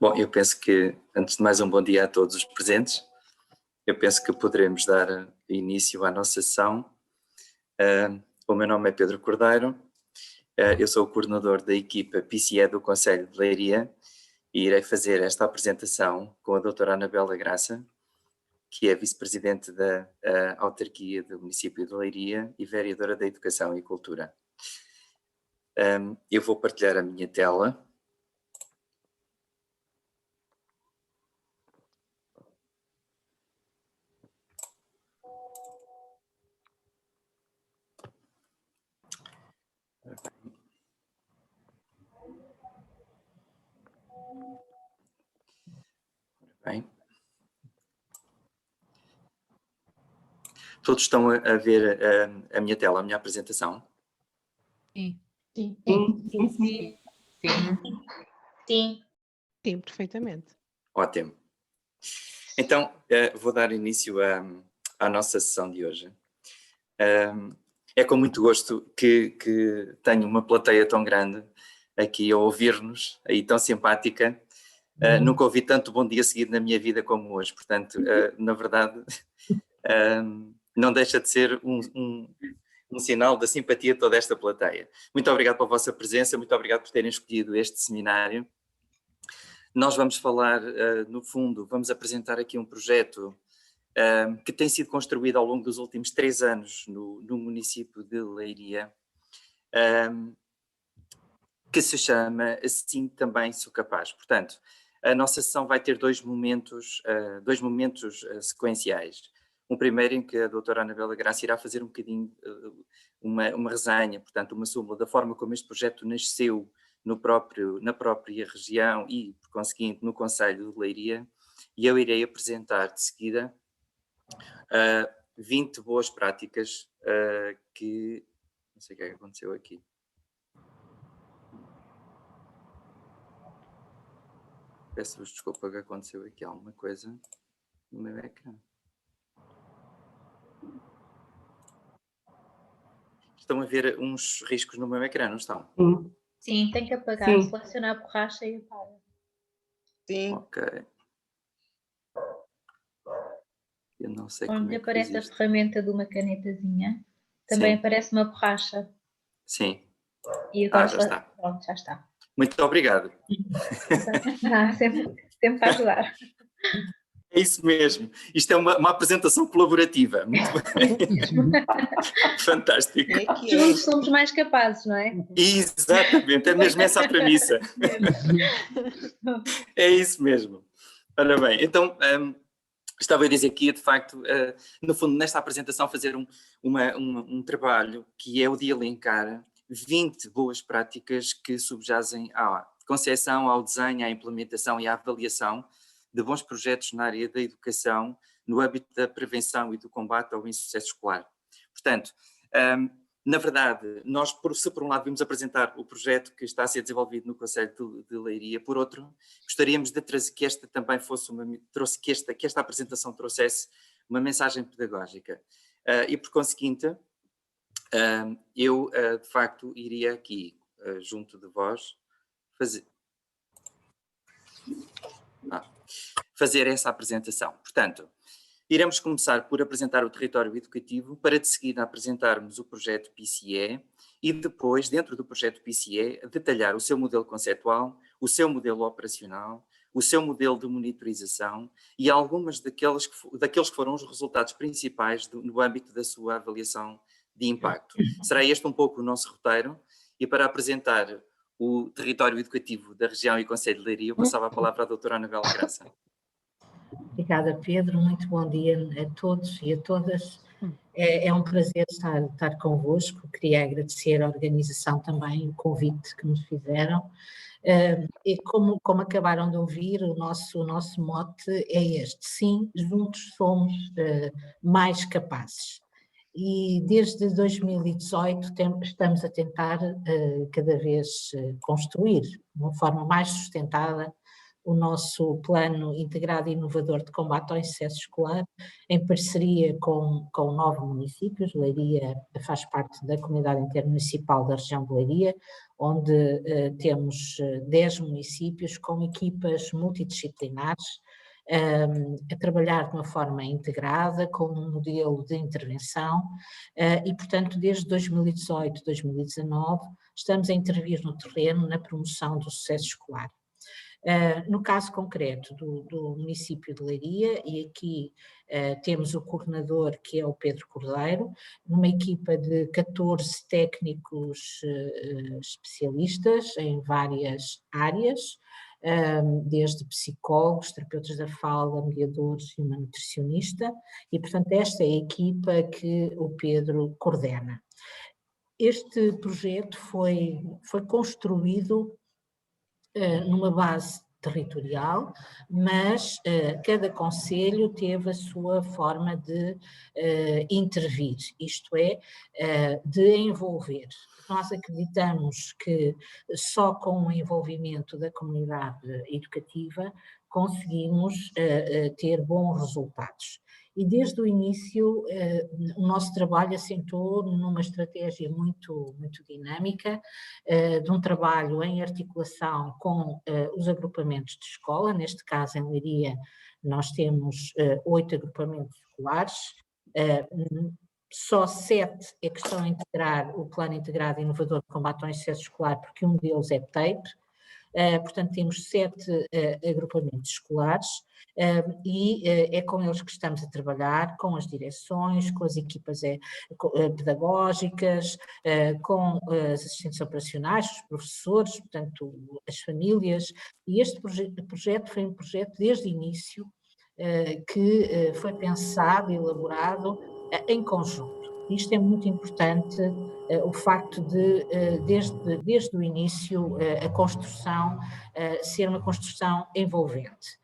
Bom, eu penso que, antes de mais, um bom dia a todos os presentes. Eu penso que poderemos dar início à nossa sessão. O meu nome é Pedro Cordeiro, eu sou o coordenador da equipa PCE do Concelho de Leiria e irei fazer esta apresentação com a doutora Anabela Graça, que é vice-presidente da autarquia do município de Leiria e vereadora da Educação e Cultura. Eu vou partilhar a minha tela. Bem. Todos estão a ver a minha tela, a minha apresentação? Sim. Sim. Sim. Sim. Sim. Sim, perfeitamente. Ótimo. Então, vou dar início à nossa sessão de hoje. É com muito gosto que tenho uma plateia tão grande aqui a ouvir-nos, aí tão simpática. Nunca ouvi tanto bom dia seguido na minha vida como hoje, portanto, na verdade, não deixa de ser um sinal da simpatia de toda esta plateia. Muito obrigado pela vossa presença, muito obrigado por terem escolhido este seminário. Nós vamos falar, no fundo, vamos apresentar aqui um projeto que tem sido construído ao longo dos últimos 3 anos no município de Leiria, que se chama Assim Também Sou Capaz. Portanto, a nossa sessão vai ter dois momentos sequenciais. Um primeiro em que a doutora Anabela Graça irá fazer um bocadinho uma resenha, portanto, uma súmula da forma como este projeto nasceu na própria região e, por conseguinte, no Concelho de Leiria, e eu irei apresentar de seguida 20 boas práticas que... Não sei o que é que aconteceu aqui. Peço-vos desculpa que aconteceu aqui alguma coisa no meu ecrã. Estão a ver uns riscos no meu ecrã, não estão? Sim, tem que apagar, selecionar a borracha e apaga. Sim. Ok. Eu não sei Onde como é que aparece fiz a isto. ferramenta de uma canetazinha, também Sim. aparece uma borracha. Sim. E agora Já está. Pronto, já está. Muito obrigado. Sempre para ajudar. É isso mesmo. Isto é uma apresentação colaborativa. Muito bem. Fantástico. Juntos somos mais capazes, não é? Exatamente, é mesmo essa a premissa. É isso mesmo. Ora bem, então, estava a dizer que ia, de facto, no fundo, nesta apresentação, fazer um trabalho que é o de elencar 20 boas práticas que subjazem à concepção, ao desenho, à implementação e à avaliação de bons projetos na área da educação, no âmbito da prevenção e do combate ao insucesso escolar. Portanto, na verdade, nós, se por um lado vimos apresentar o projeto que está a ser desenvolvido no Concelho de Leiria, por outro, gostaríamos de trazer que esta também fosse que esta apresentação trouxesse uma mensagem pedagógica. E por conseguinte, eu de facto iria aqui, junto de vós, fazer essa apresentação. Portanto, iremos começar por apresentar o território educativo, para de seguida apresentarmos o projeto PCE e depois, dentro do projeto PCE, detalhar o seu modelo conceptual, o seu modelo operacional, o seu modelo de monitorização e algumas daqueles que foram os resultados principais no âmbito da sua avaliação de impacto. Será este um pouco o nosso roteiro, e para apresentar o território educativo da região e Concelho de Leiria, eu passava a palavra à doutora Anabela Graça. Obrigada, Pedro. Muito bom dia a todos e a todas. É um prazer estar convosco. Queria agradecer à organização também o convite que nos fizeram. E como acabaram de ouvir, o nosso mote é este: sim, juntos somos mais capazes. E desde 2018 estamos a tentar cada vez construir de uma forma mais sustentada o nosso plano integrado e inovador de combate ao insucesso escolar, em parceria com 9 municípios. Leiria faz parte da comunidade intermunicipal da região de Leiria, onde temos 10 municípios com equipas multidisciplinares a trabalhar de uma forma integrada, com um modelo de intervenção e, portanto, desde 2018, 2019, estamos a intervir no terreno na promoção do sucesso escolar. No caso concreto do município de Leiria, e aqui temos o coordenador, que é o Pedro Cordeiro, numa equipa de 14 técnicos especialistas em várias áreas, desde psicólogos, terapeutas da fala, mediadores e uma nutricionista, e portanto esta é a equipa que o Pedro coordena. Este projeto foi construído numa base territorial, mas cada concelho teve a sua forma de intervir, isto é, de envolver. Nós acreditamos que só com o envolvimento da comunidade educativa conseguimos ter bons resultados. E desde o início o nosso trabalho assentou numa estratégia muito dinâmica, de um trabalho em articulação com os agrupamentos de escola. Neste caso, em Leiria, nós temos 8 agrupamentos escolares, só 7 é que estão a integrar o Plano Integrado Inovador de Combate ao Excesso Escolar, porque um deles é PTEIP. Portanto, temos 7 agrupamentos escolares e é com eles que estamos a trabalhar, com as direções, com as equipas pedagógicas, com as assistentes operacionais, os professores, portanto, as famílias, e este projeto foi um projeto desde o início que foi pensado e elaborado em conjunto. Isto é muito importante, o facto de, desde o início, a construção ser uma construção envolvente.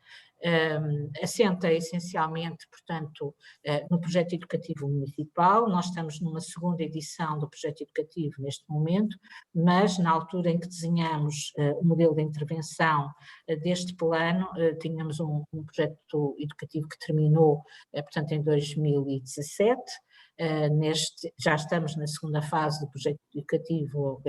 Assenta essencialmente, portanto, no projeto educativo municipal. Nós estamos numa segunda edição do projeto educativo neste momento, mas na altura em que desenhamos o modelo de intervenção deste plano, tínhamos um projeto educativo que terminou, portanto, em 2017. Já estamos na segunda fase do projeto educativo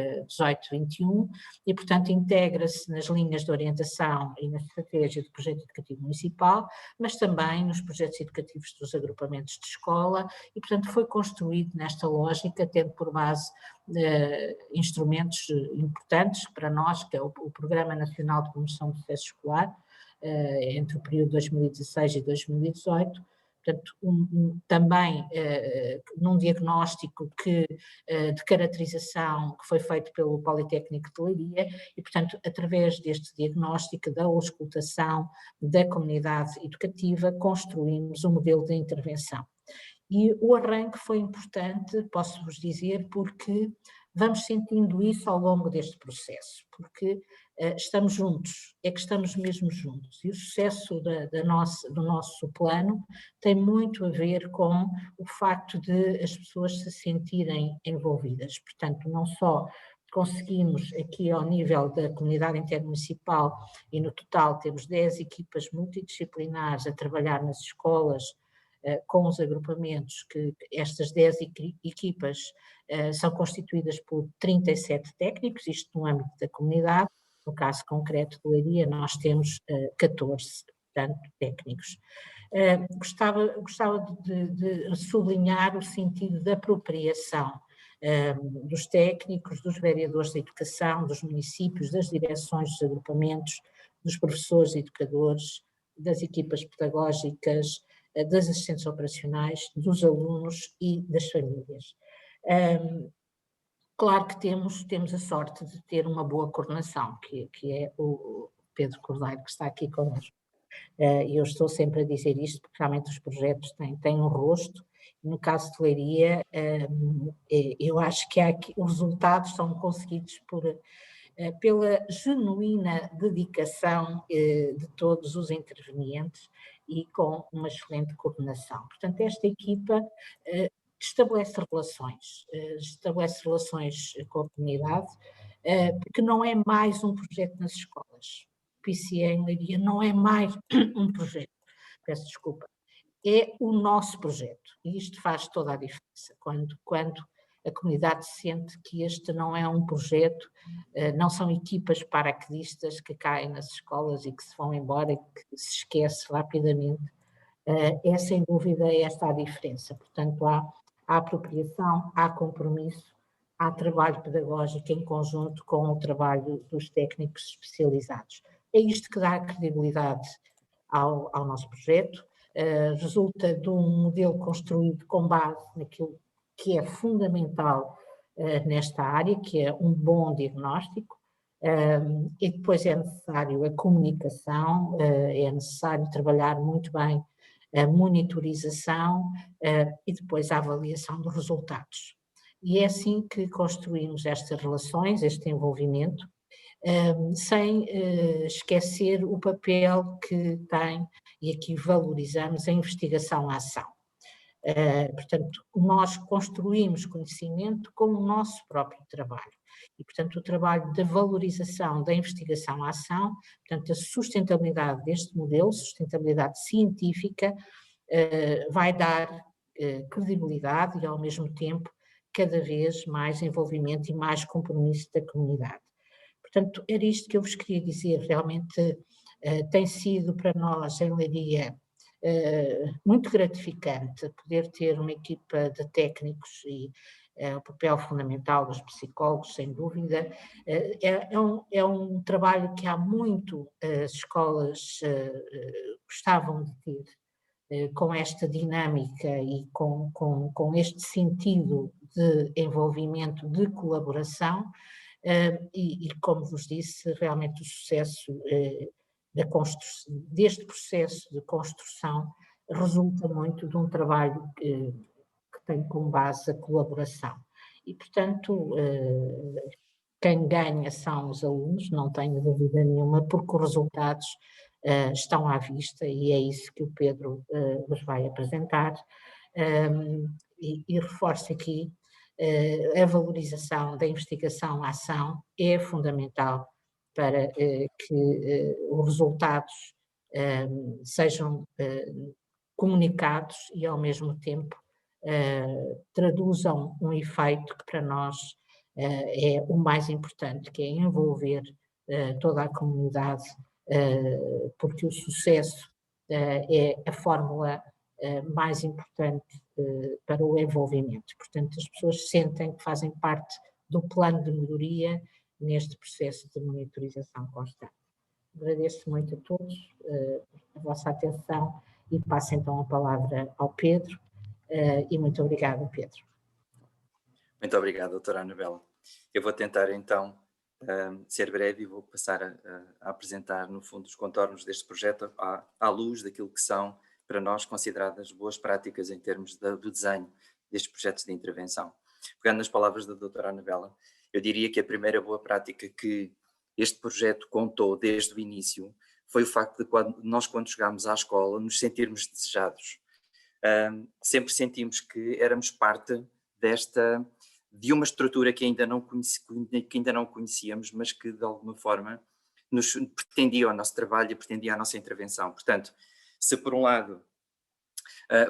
18-21 e, portanto, integra-se nas linhas de orientação e na estratégia do projeto educativo municipal, mas também nos projetos educativos dos agrupamentos de escola e, portanto, foi construído nesta lógica, tendo por base instrumentos importantes para nós, que é o Programa Nacional de Promoção do Sucesso Escolar, entre o período 2016 e 2018, portanto, também num diagnóstico de caracterização que foi feito pelo Politécnico de Leiria e, portanto, através deste diagnóstico, da auscultação da comunidade educativa, construímos um modelo de intervenção. E o arranque foi importante, posso-vos dizer, porque vamos sentindo isso ao longo deste processo, porque estamos juntos, é que estamos mesmo juntos, e o sucesso do nosso plano tem muito a ver com o facto de as pessoas se sentirem envolvidas. Portanto, não só conseguimos aqui ao nível da comunidade intermunicipal, e no total temos 10 equipas multidisciplinares a trabalhar nas escolas, com os agrupamentos, que estas 10 equipas são constituídas por 37 técnicos, isto no âmbito da comunidade. No caso concreto de Leiria, nós temos 14, portanto, técnicos. Gostava de sublinhar o sentido da apropriação dos técnicos, dos vereadores da educação, dos municípios, das direções dos agrupamentos, dos professores e educadores, das equipas pedagógicas, das assistentes operacionais, dos alunos e das famílias. Claro que temos a sorte de ter uma boa coordenação, que é o Pedro Cordeiro, que está aqui connosco. E eu estou sempre a dizer isto, porque realmente os projetos têm um rosto. No caso de Leiria, eu acho que os resultados são conseguidos pela genuína dedicação de todos os intervenientes e com uma excelente coordenação. Portanto, esta equipa estabelece relações com a comunidade, porque não é mais um projeto nas escolas. O PCE em Leiria não é mais um projeto, peço desculpa, é o nosso projeto, e isto faz toda a diferença. Quando a comunidade sente que este não é um projeto, não são equipas paraquedistas que caem nas escolas e que se vão embora e que se esquece rapidamente. É sem dúvida esta a diferença. Portanto, há apropriação, há compromisso, há trabalho pedagógico em conjunto com o trabalho dos técnicos especializados. É isto que dá credibilidade ao nosso projeto. Resulta de um modelo construído com base naquilo que é fundamental nesta área, que é um bom diagnóstico, e depois é necessário a comunicação, é necessário trabalhar muito bem a monitorização e depois a avaliação dos resultados. E é assim que construímos estas relações, este envolvimento, sem esquecer o papel que tem, e aqui valorizamos, a investigação-ação. Portanto, nós construímos conhecimento com o nosso próprio trabalho. E, portanto, o trabalho da valorização da investigação-ação, portanto, a sustentabilidade deste modelo, sustentabilidade científica, vai dar credibilidade e, ao mesmo tempo, cada vez mais envolvimento e mais compromisso da comunidade. Portanto, era isto que eu vos queria dizer. Realmente tem sido para nós, em Leiria, muito gratificante poder ter uma equipa de técnicos e o papel fundamental dos psicólogos, sem dúvida. É um trabalho que há muito as escolas gostavam de ter, com esta dinâmica e com este sentido de envolvimento, de colaboração, e como vos disse, realmente o sucesso deste processo de construção resulta muito de um trabalho que tem como base a colaboração. E, portanto, quem ganha são os alunos, não tenho dúvida nenhuma, porque os resultados estão à vista e é isso que o Pedro vos vai apresentar. E reforço aqui, a valorização da investigação-ação é fundamental para que os resultados sejam comunicados e, ao mesmo tempo, traduzam um efeito que para nós é o mais importante, que é envolver toda a comunidade, porque o sucesso é a fórmula mais importante para o envolvimento. Portanto, as pessoas sentem que fazem parte do plano de melhoria neste processo de monitorização constante. Agradeço muito a todos a vossa atenção e passo então a palavra ao Pedro, e muito obrigada, Pedro. Muito obrigado, doutora Anabela. Eu vou tentar então ser breve e vou passar a apresentar, no fundo, os contornos deste projeto à luz daquilo que são, para nós, consideradas boas práticas em termos do desenho destes projetos de intervenção. Pegando nas palavras da doutora Anabela, eu diria que a primeira boa prática que este projeto contou desde o início foi o facto de quando chegámos à escola nos sentirmos desejados. Sempre sentimos que éramos parte de uma estrutura que ainda não conhecíamos, mas que de alguma forma nos pretendia o nosso trabalho e pretendia a nossa intervenção. Portanto, se por um lado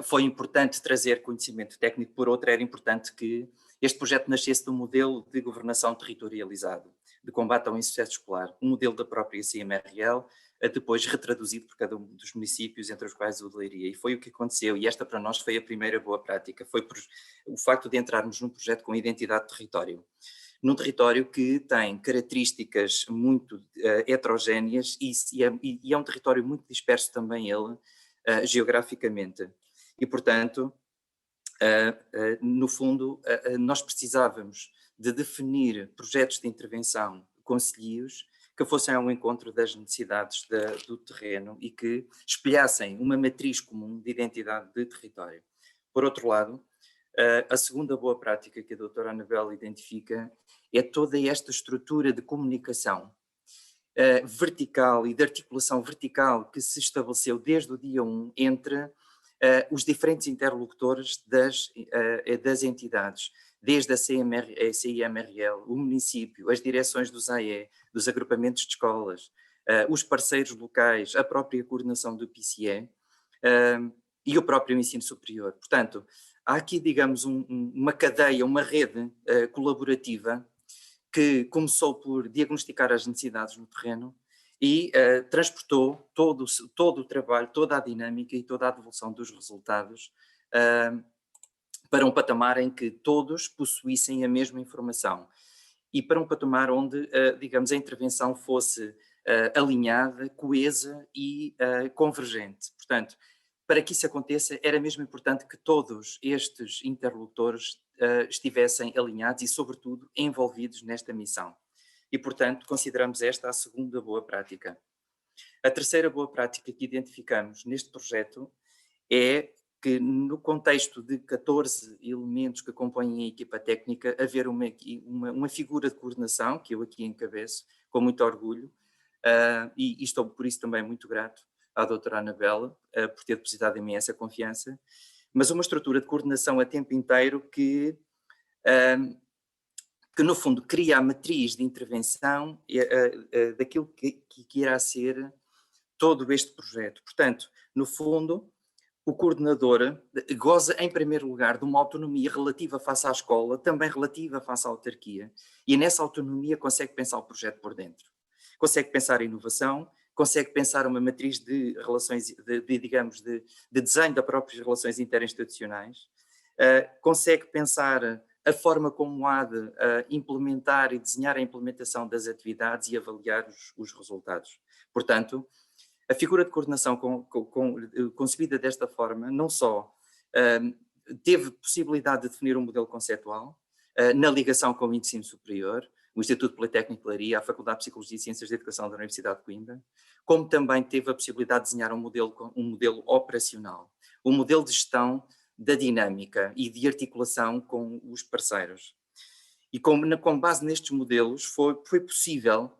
foi importante trazer conhecimento técnico, por outro era importante que este projeto nascesse de um modelo de governação territorializado, de combate ao insucesso escolar, um modelo da própria CMRL, depois retraduzido por cada um dos municípios, entre os quais o de Leiria. E foi o que aconteceu, e esta para nós foi a primeira boa prática, foi o facto de entrarmos num projeto com identidade de território. Num território que tem características muito heterogéneas e é um território muito disperso também ele, geograficamente. E, portanto, no fundo, nós precisávamos de definir projetos de intervenção concelhios que fossem ao encontro das necessidades do terreno e que espelhassem uma matriz comum de identidade de território. Por outro lado, a segunda boa prática que a doutora Anabela identifica é toda esta estrutura de comunicação vertical e de articulação vertical que se estabeleceu desde o dia 1 entre os diferentes interlocutores das entidades, desde a CIMRL, o município, as direções dos AE, dos agrupamentos de escolas, os parceiros locais, a própria coordenação do PCE e o próprio ensino superior. Portanto, há aqui, digamos, uma cadeia, uma rede colaborativa que começou por diagnosticar as necessidades no terreno e transportou todo o trabalho, toda a dinâmica e toda a devolução dos resultados para um patamar em que todos possuíssem a mesma informação e para um patamar onde, digamos, a intervenção fosse alinhada, coesa e convergente. Portanto, para que isso aconteça, era mesmo importante que todos estes interlocutores estivessem alinhados e, sobretudo, envolvidos nesta missão. E, portanto, consideramos esta a segunda boa prática. A terceira boa prática que identificamos neste projeto é que, no contexto de 14 elementos que compõem a equipa técnica, haver uma figura de coordenação, que eu aqui encabeço com muito orgulho, e estou por isso também muito grato à doutora Anabela por ter depositado em mim essa confiança, mas uma estrutura de coordenação a tempo inteiro que no fundo cria a matriz de intervenção daquilo que irá ser todo este projeto. Portanto, no fundo, o coordenador goza, em primeiro lugar, de uma autonomia relativa face à escola, também relativa face à autarquia, e nessa autonomia consegue pensar o projeto por dentro. Consegue pensar a inovação, consegue pensar uma matriz de relações, digamos, de desenho das próprias relações interinstitucionais, consegue pensar a forma como há de implementar e desenhar a implementação das atividades e avaliar os resultados. Portanto, a figura de coordenação concebida desta forma não só teve possibilidade de definir um modelo conceptual na ligação com o ensino superior, o Instituto Politécnico de Leiria, a Faculdade de Psicologia e Ciências da Educação da Universidade de Coimbra, como também teve a possibilidade de desenhar um modelo operacional, um modelo de gestão da dinâmica e de articulação com os parceiros. E com base nestes modelos foi possível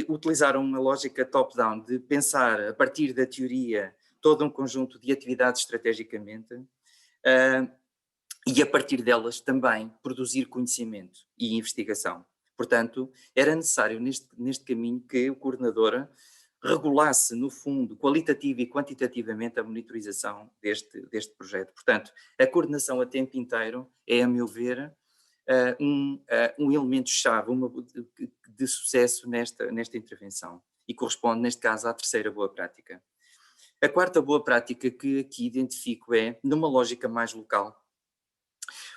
utilizar uma lógica top-down de pensar a partir da teoria todo um conjunto de atividades estrategicamente e a partir delas também produzir conhecimento e investigação. Portanto, era necessário neste caminho que o coordenador regulasse, no fundo, qualitativa e quantitativamente a monitorização deste projeto. Portanto, a coordenação a tempo inteiro é, a meu ver, um elemento-chave de sucesso nesta intervenção e corresponde, neste caso, à terceira boa prática. A quarta boa prática que aqui identifico é, numa lógica mais local,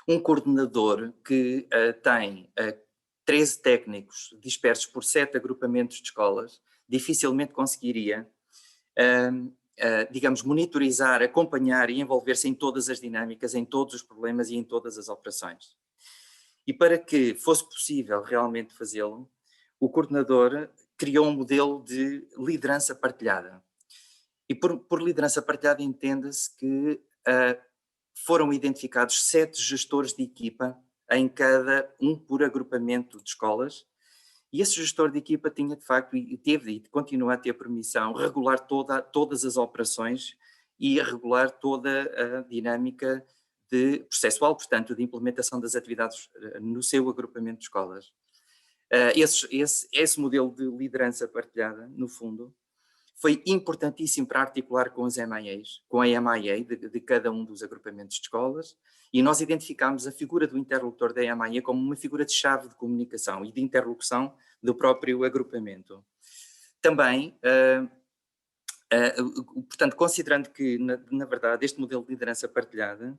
um coordenador que tem 13 técnicos dispersos por 7 agrupamentos de escolas, dificilmente conseguiria, digamos, monitorizar, acompanhar e envolver-se em todas as dinâmicas, em todos os problemas e em todas as operações. E para que fosse possível realmente fazê-lo, o coordenador criou um modelo de liderança partilhada. E por liderança partilhada entenda-se que foram identificados 7 gestores de equipa, em cada por agrupamento de escolas, e esse gestor de equipa tinha de facto, e teve e continua a ter permissão, regular todas as operações e a regular toda a dinâmica processual, portanto, de implementação das atividades no seu agrupamento de escolas. Esse modelo de liderança partilhada, no fundo, foi importantíssimo para articular com as MIAs, com a MIA de cada um dos agrupamentos de escolas, e nós identificámos a figura do interlocutor da MIA como uma figura de chave de comunicação e de interlocução do próprio agrupamento. Também, portanto, considerando que, na verdade, este modelo de liderança partilhada,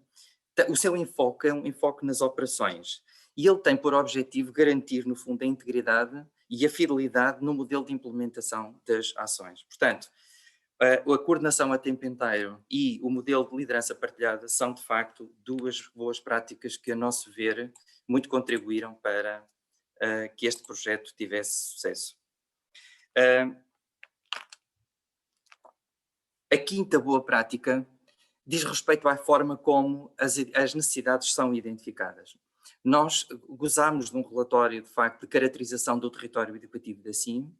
o seu enfoque é um enfoque nas operações, e ele tem por objetivo garantir, no fundo, a integridade e a fidelidade no modelo de implementação das ações. Portanto, a coordenação a tempo inteiro e o modelo de liderança partilhada são, de facto, duas boas práticas que, a nosso ver, muito contribuíram para que este projeto tivesse sucesso. A quinta boa prática diz respeito à forma como as necessidades são identificadas. Nós gozámos de um relatório, de facto, de caracterização do território educativo da CIM,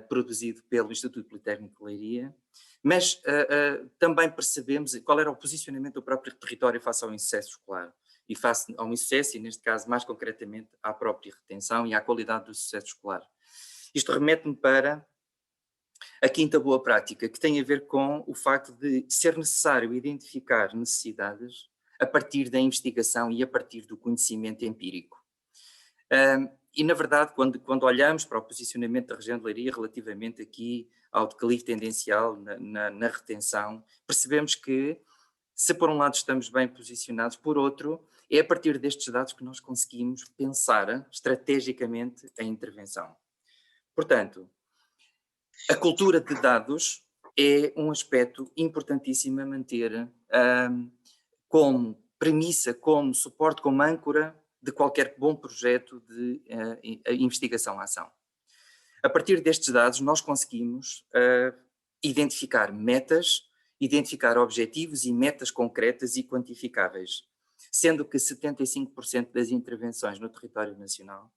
produzido pelo Instituto Politécnico de Leiria, mas também percebemos qual era o posicionamento do próprio território face ao insucesso escolar, e face ao insucesso, e neste caso mais concretamente à própria retenção e à qualidade do sucesso escolar. Isto remete-me para a quinta boa prática, que tem a ver com o facto de ser necessário identificar necessidades a partir da investigação e a partir do conhecimento empírico. E, na verdade, quando olhamos para o posicionamento da região de Leiria relativamente aqui ao declive tendencial na retenção, percebemos que, se por um lado estamos bem posicionados, por outro, é a partir destes dados que nós conseguimos pensar estrategicamente a intervenção. Portanto, a cultura de dados é um aspecto importantíssimo a manter como premissa, como suporte, como âncora de qualquer bom projeto de investigação-ação. A partir destes dados, nós conseguimos identificar metas, identificar objetivos e metas concretas e quantificáveis, sendo que 75% das intervenções no território nacional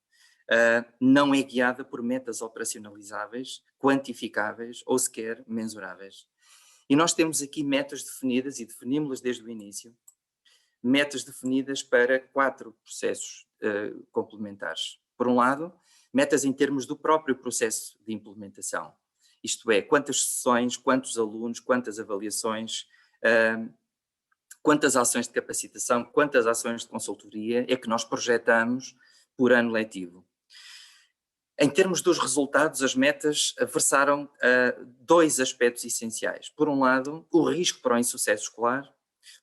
não é guiada por metas operacionalizáveis, quantificáveis ou sequer mensuráveis. E nós temos aqui metas definidas, e definimos-las desde o início, metas definidas para 4 processos complementares. Por um lado, metas em termos do próprio processo de implementação, isto é, quantas sessões, quantos alunos, quantas avaliações, quantas ações de capacitação, quantas ações de consultoria é que nós projetamos por ano letivo. Em termos dos resultados, as metas versaram 2 aspectos essenciais. Por um lado, o risco para o insucesso escolar,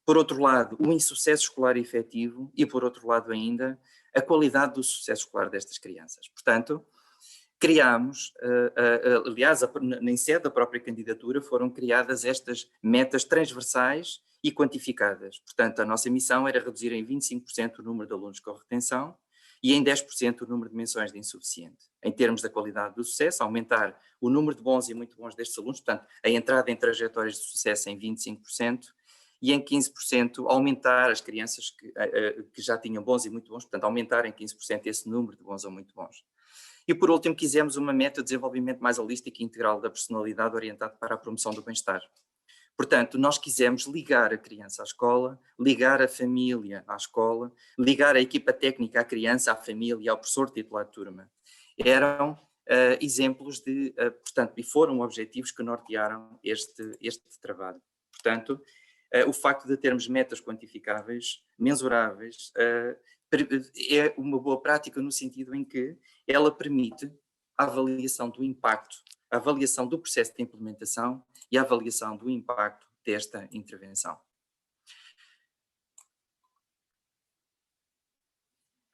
por outro lado, o insucesso escolar efetivo e, por outro lado ainda, a qualidade do sucesso escolar destas crianças. Portanto, criámos, aliás, em sede da própria candidatura, foram criadas estas metas transversais e quantificadas. Portanto, a nossa missão era reduzir em 25% o número de alunos com retenção e em 10% o número de menções de insuficiente. Em termos da qualidade do sucesso, aumentar o número de bons e muito bons destes alunos, portanto, a entrada em trajetórias de sucesso em 25%, e em 15% aumentar as crianças que já tinham bons e muito bons, portanto, aumentar em 15% esse número de bons ou muito bons. E, por último, quisemos uma meta de desenvolvimento mais holístico e integral da personalidade orientada para a promoção do bem-estar. Portanto, nós quisemos ligar a criança à escola, ligar a família à escola, ligar a equipa técnica à criança, à família e ao professor titular de turma. Eram exemplos de, portanto, e foram objetivos que nortearam este trabalho. Portanto, o facto de termos metas quantificáveis, mensuráveis, é uma boa prática no sentido em que ela permite a avaliação do impacto, a avaliação do processo de implementação e a avaliação do impacto desta intervenção.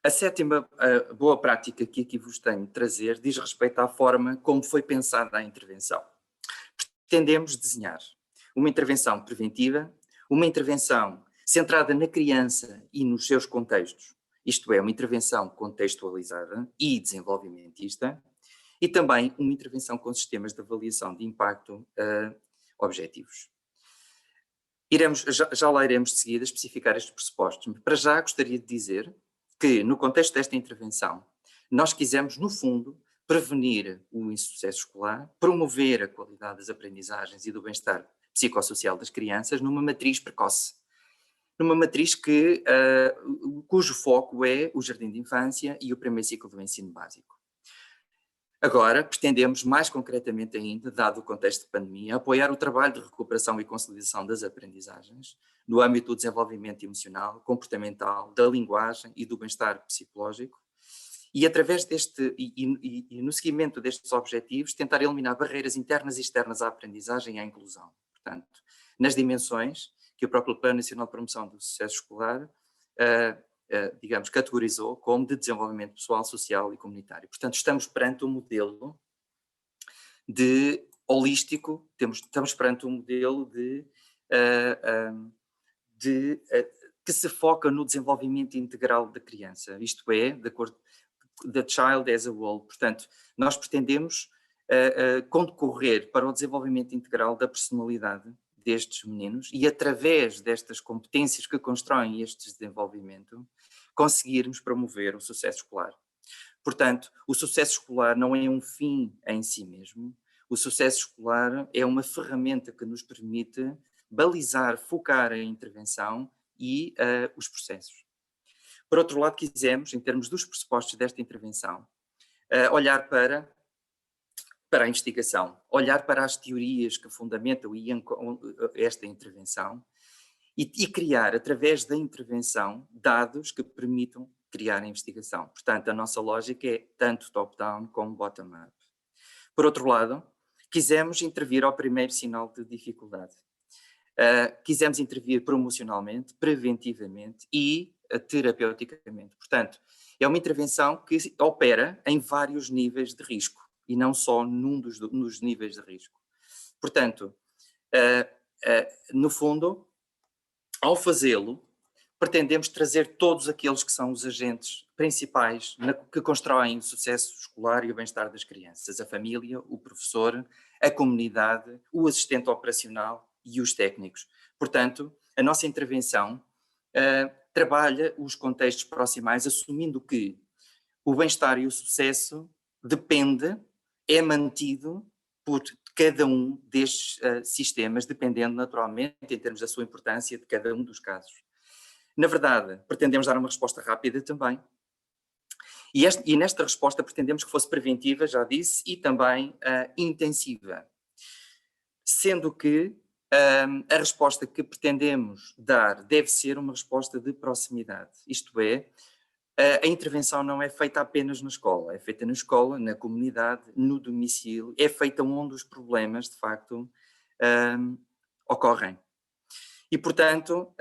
A 7ª boa prática que aqui vos tenho de trazer diz respeito à forma como foi pensada a intervenção. Pretendemos desenhar uma intervenção preventiva, uma intervenção centrada na criança e nos seus contextos, isto é, uma intervenção contextualizada e desenvolvimentista, e também uma intervenção com sistemas de avaliação de impacto objetivos. Já lá iremos de seguida especificar estes pressupostos. Para já gostaria de dizer que, no contexto desta intervenção, nós quisemos, no fundo, prevenir o insucesso escolar, promover a qualidade das aprendizagens e do bem-estar psicossocial das crianças numa matriz precoce. Numa matriz cujo foco é o jardim de infância e o primeiro ciclo do ensino básico. Agora, pretendemos, mais concretamente ainda, dado o contexto de pandemia, apoiar o trabalho de recuperação e consolidação das aprendizagens no âmbito do desenvolvimento emocional, comportamental, da linguagem e do bem-estar psicológico, e através e no seguimento destes objetivos, tentar eliminar barreiras internas e externas à aprendizagem e à inclusão. Portanto, nas dimensões que o próprio Plano Nacional de Promoção do Sucesso Escolar digamos, categorizou como de desenvolvimento pessoal, social e comunitário. Portanto, estamos perante um modelo de holístico, estamos perante um modelo que se foca no desenvolvimento integral da criança, isto é, de acordo the child as a whole. Portanto, nós pretendemos concorrer para o desenvolvimento integral da personalidade destes meninos e, através destas competências que constroem este desenvolvimento, conseguirmos promover o sucesso escolar. Portanto, o sucesso escolar não é um fim em si mesmo, o sucesso escolar é uma ferramenta que nos permite balizar, focar a intervenção e os processos. Por outro lado, quisemos, em termos dos pressupostos desta intervenção, olhar para a investigação, olhar para as teorias que fundamentam esta intervenção e criar, através da intervenção, dados que permitam criar a investigação. Portanto, a nossa lógica é tanto top-down como bottom-up. Por outro lado, quisemos intervir ao primeiro sinal de dificuldade. Quisemos intervir promocionalmente, preventivamente e terapeuticamente. Portanto, é uma intervenção que opera em vários níveis de risco e não só nos níveis de risco. Portanto, no fundo, ao fazê-lo, pretendemos trazer todos aqueles que são os agentes principais que constroem o sucesso escolar e o bem-estar das crianças: a família, o professor, a comunidade, o assistente operacional e os técnicos. Portanto, a nossa intervenção trabalha os contextos proximais, assumindo que o bem-estar e o sucesso é mantido por cada um destes sistemas, dependendo naturalmente, em termos da sua importância, de cada um dos casos. Na verdade, pretendemos dar uma resposta rápida também. E nesta resposta pretendemos que fosse preventiva, já disse, e também intensiva. Sendo que a resposta que pretendemos dar deve ser uma resposta de proximidade. Isto é, a intervenção não é feita apenas na escola, é feita na escola, na comunidade, no domicílio, é feita onde os problemas, de facto, ocorrem. E, portanto,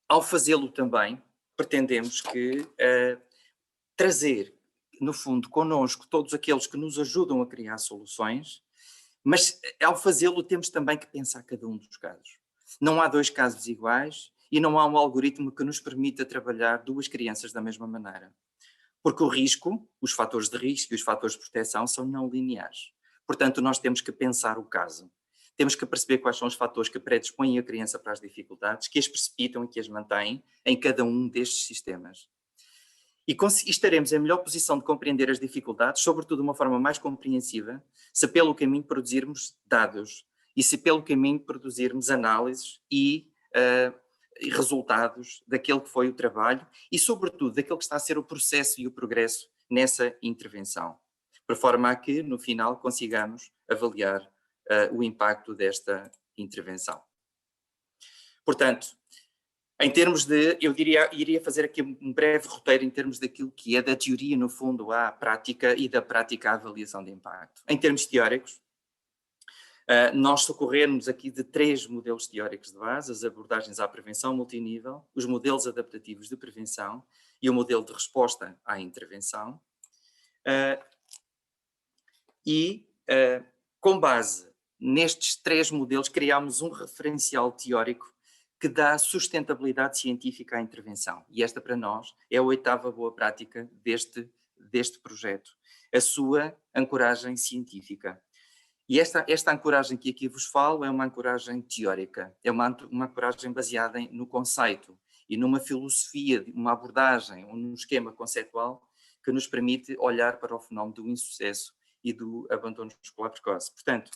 ao fazê-lo também, pretendemos que trazer, no fundo, connosco todos aqueles que nos ajudam a criar soluções, mas ao fazê-lo temos também que pensar cada um dos casos. Não há dois casos iguais e não há um algoritmo que nos permita trabalhar duas crianças da mesma maneira. Porque o risco, os fatores de risco e os fatores de proteção são não lineares. Portanto, nós temos que pensar o caso. Temos que perceber quais são os fatores que predispõem a criança para as dificuldades, que as precipitam e que as mantêm em cada um destes sistemas. E estaremos em melhor posição de compreender as dificuldades, sobretudo de uma forma mais compreensiva, se pelo caminho produzirmos dados e se pelo caminho produzirmos análises e resultados daquele que foi o trabalho e, sobretudo, daquele que está a ser o processo e o progresso nessa intervenção, por forma a que, no final, consigamos avaliar o impacto desta intervenção. Portanto, em termos de, iria fazer aqui um breve roteiro em termos daquilo que é da teoria, no fundo, à prática e da prática à avaliação de impacto. Em termos teóricos, nós socorremos aqui de 3 modelos teóricos de base: as abordagens à prevenção multinível, os modelos adaptativos de prevenção e o modelo de resposta à intervenção. Com base nestes 3 modelos, criámos um referencial teórico que dá sustentabilidade científica à intervenção. E esta, para nós, é a 8ª boa prática deste projeto, a sua ancoragem científica. E esta ancoragem que aqui vos falo é uma ancoragem teórica, é uma ancoragem baseada no conceito e numa filosofia, uma abordagem, num esquema conceitual que nos permite olhar para o fenómeno do insucesso e do abandono escolar precoce. Portanto,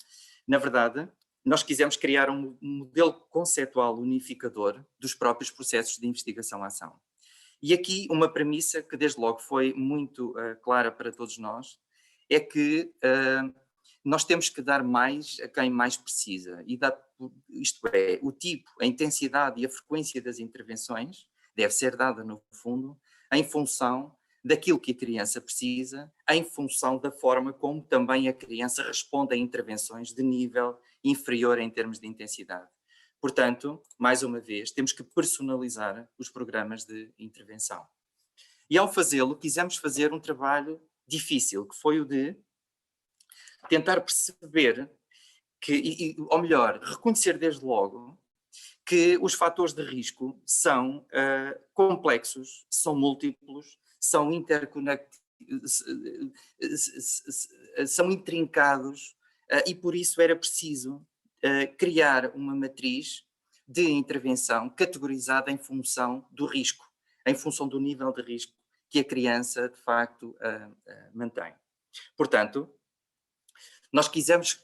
na verdade, nós quisemos criar um modelo conceitual unificador dos próprios processos de investigação-ação. E aqui uma premissa que desde logo foi muito clara para todos nós, é que nós temos que dar mais a quem mais precisa. Isto é, o tipo, a intensidade e a frequência das intervenções deve ser dada, no fundo, em função daquilo que a criança precisa, em função da forma como também a criança responde a intervenções de nível inferior em termos de intensidade. Portanto, mais uma vez, temos que personalizar os programas de intervenção. E ao fazê-lo, quisemos fazer um trabalho difícil, que foi o de tentar perceber ou melhor, reconhecer desde logo que os fatores de risco são complexos, são múltiplos, são são intrincados e por isso era preciso criar uma matriz de intervenção categorizada em função do risco, em função do nível de risco que a criança de facto mantém. Portanto, nós quisemos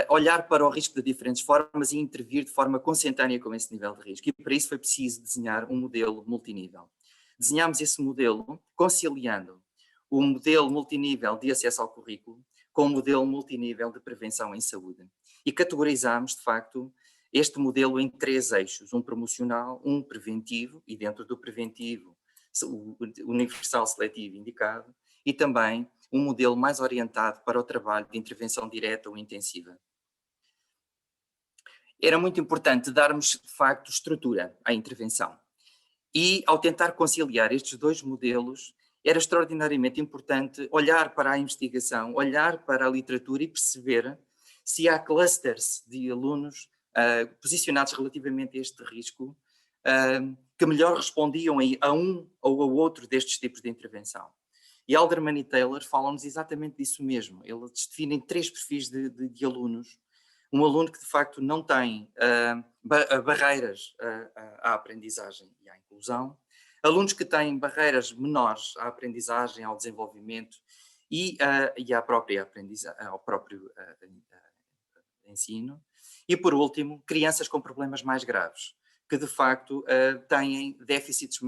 olhar para o risco de diferentes formas e intervir de forma consentânea com esse nível de risco. E para isso foi preciso desenhar um modelo multinível. Desenhámos esse modelo conciliando o modelo multinível de acesso ao currículo com o modelo multinível de prevenção em saúde. E categorizámos, de facto, este modelo em 3 eixos, um promocional, um preventivo, e dentro do preventivo, o universal seletivo indicado, e também um modelo mais orientado para o trabalho de intervenção direta ou intensiva. Era muito importante darmos, de facto, estrutura à intervenção. E, ao tentar conciliar estes 2 modelos, era extraordinariamente importante olhar para a investigação, olhar para a literatura e perceber se há clusters de alunos posicionados relativamente a este risco que melhor respondiam a um ou ao outro destes tipos de intervenção. E Alderman e Taylor falam-nos exatamente disso mesmo. Eles definem 3 perfis de alunos. Um aluno que de facto não tem barreiras à aprendizagem e à inclusão, alunos que têm barreiras menores à aprendizagem, ao desenvolvimento e ao próprio ensino, e por último, crianças com problemas mais graves, que de facto têm déficits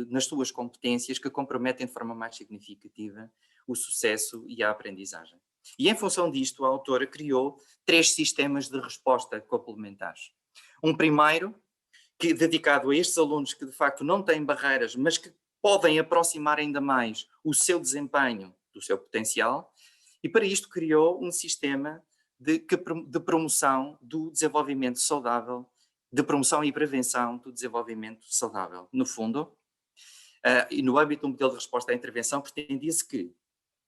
nas suas competências que comprometem de forma mais significativa o sucesso e a aprendizagem. E em função disto, a autora criou 3 sistemas de resposta complementares. Um primeiro, que dedicado a estes alunos que de facto não têm barreiras, mas que podem aproximar ainda mais o seu desempenho do seu potencial, e para isto criou um sistema de promoção do desenvolvimento saudável, de promoção e prevenção do desenvolvimento saudável. No fundo, e no âmbito do modelo de resposta à intervenção, pretendia-se que,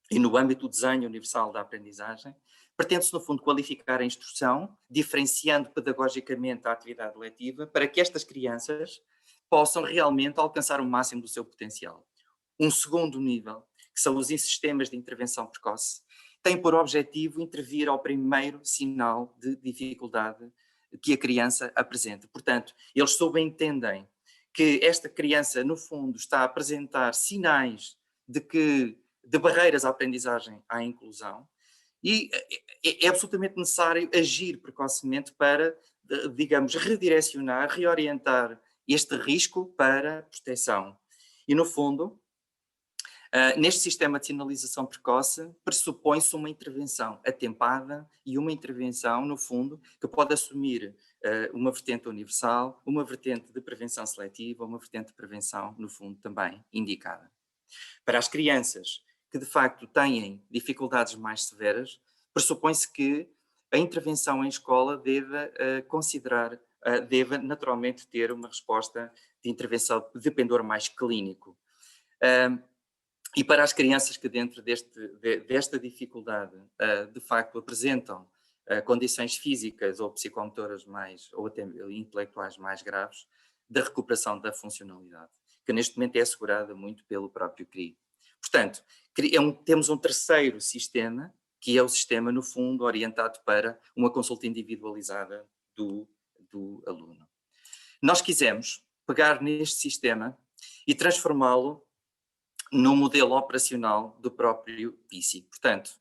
e no âmbito do desenho universal da aprendizagem, pretende-se, no fundo, qualificar a instrução, diferenciando pedagogicamente a atividade letiva, para que estas crianças possam realmente alcançar o máximo do seu potencial. Um segundo nível, que são os sistemas de intervenção precoce, tem por objetivo intervir ao primeiro sinal de dificuldade que a criança apresenta. Portanto, eles subentendem que esta criança, no fundo, está a apresentar sinais de barreiras à aprendizagem, à inclusão, e é absolutamente necessário agir precocemente para, digamos, redirecionar, reorientar este risco para proteção. E, no fundo, neste sistema de sinalização precoce, pressupõe-se uma intervenção atempada e uma intervenção, no fundo, que pode assumir uma vertente universal, uma vertente de prevenção seletiva, uma vertente de prevenção, no fundo, também indicada. Para as crianças que, de facto, têm dificuldades mais severas, pressupõe-se que a intervenção em escola deve naturalmente ter uma resposta de intervenção de pendor mais clínico. E para as crianças que dentro desta dificuldade, de facto, apresentam condições físicas ou psicomotoras ou até intelectuais mais graves, da recuperação da funcionalidade, que neste momento é assegurada muito pelo próprio CRI. Portanto, temos um terceiro sistema, que é o sistema, no fundo, orientado para uma consulta individualizada do aluno. Nós quisemos pegar neste sistema e transformá-lo no modelo operacional do próprio PISI. Portanto,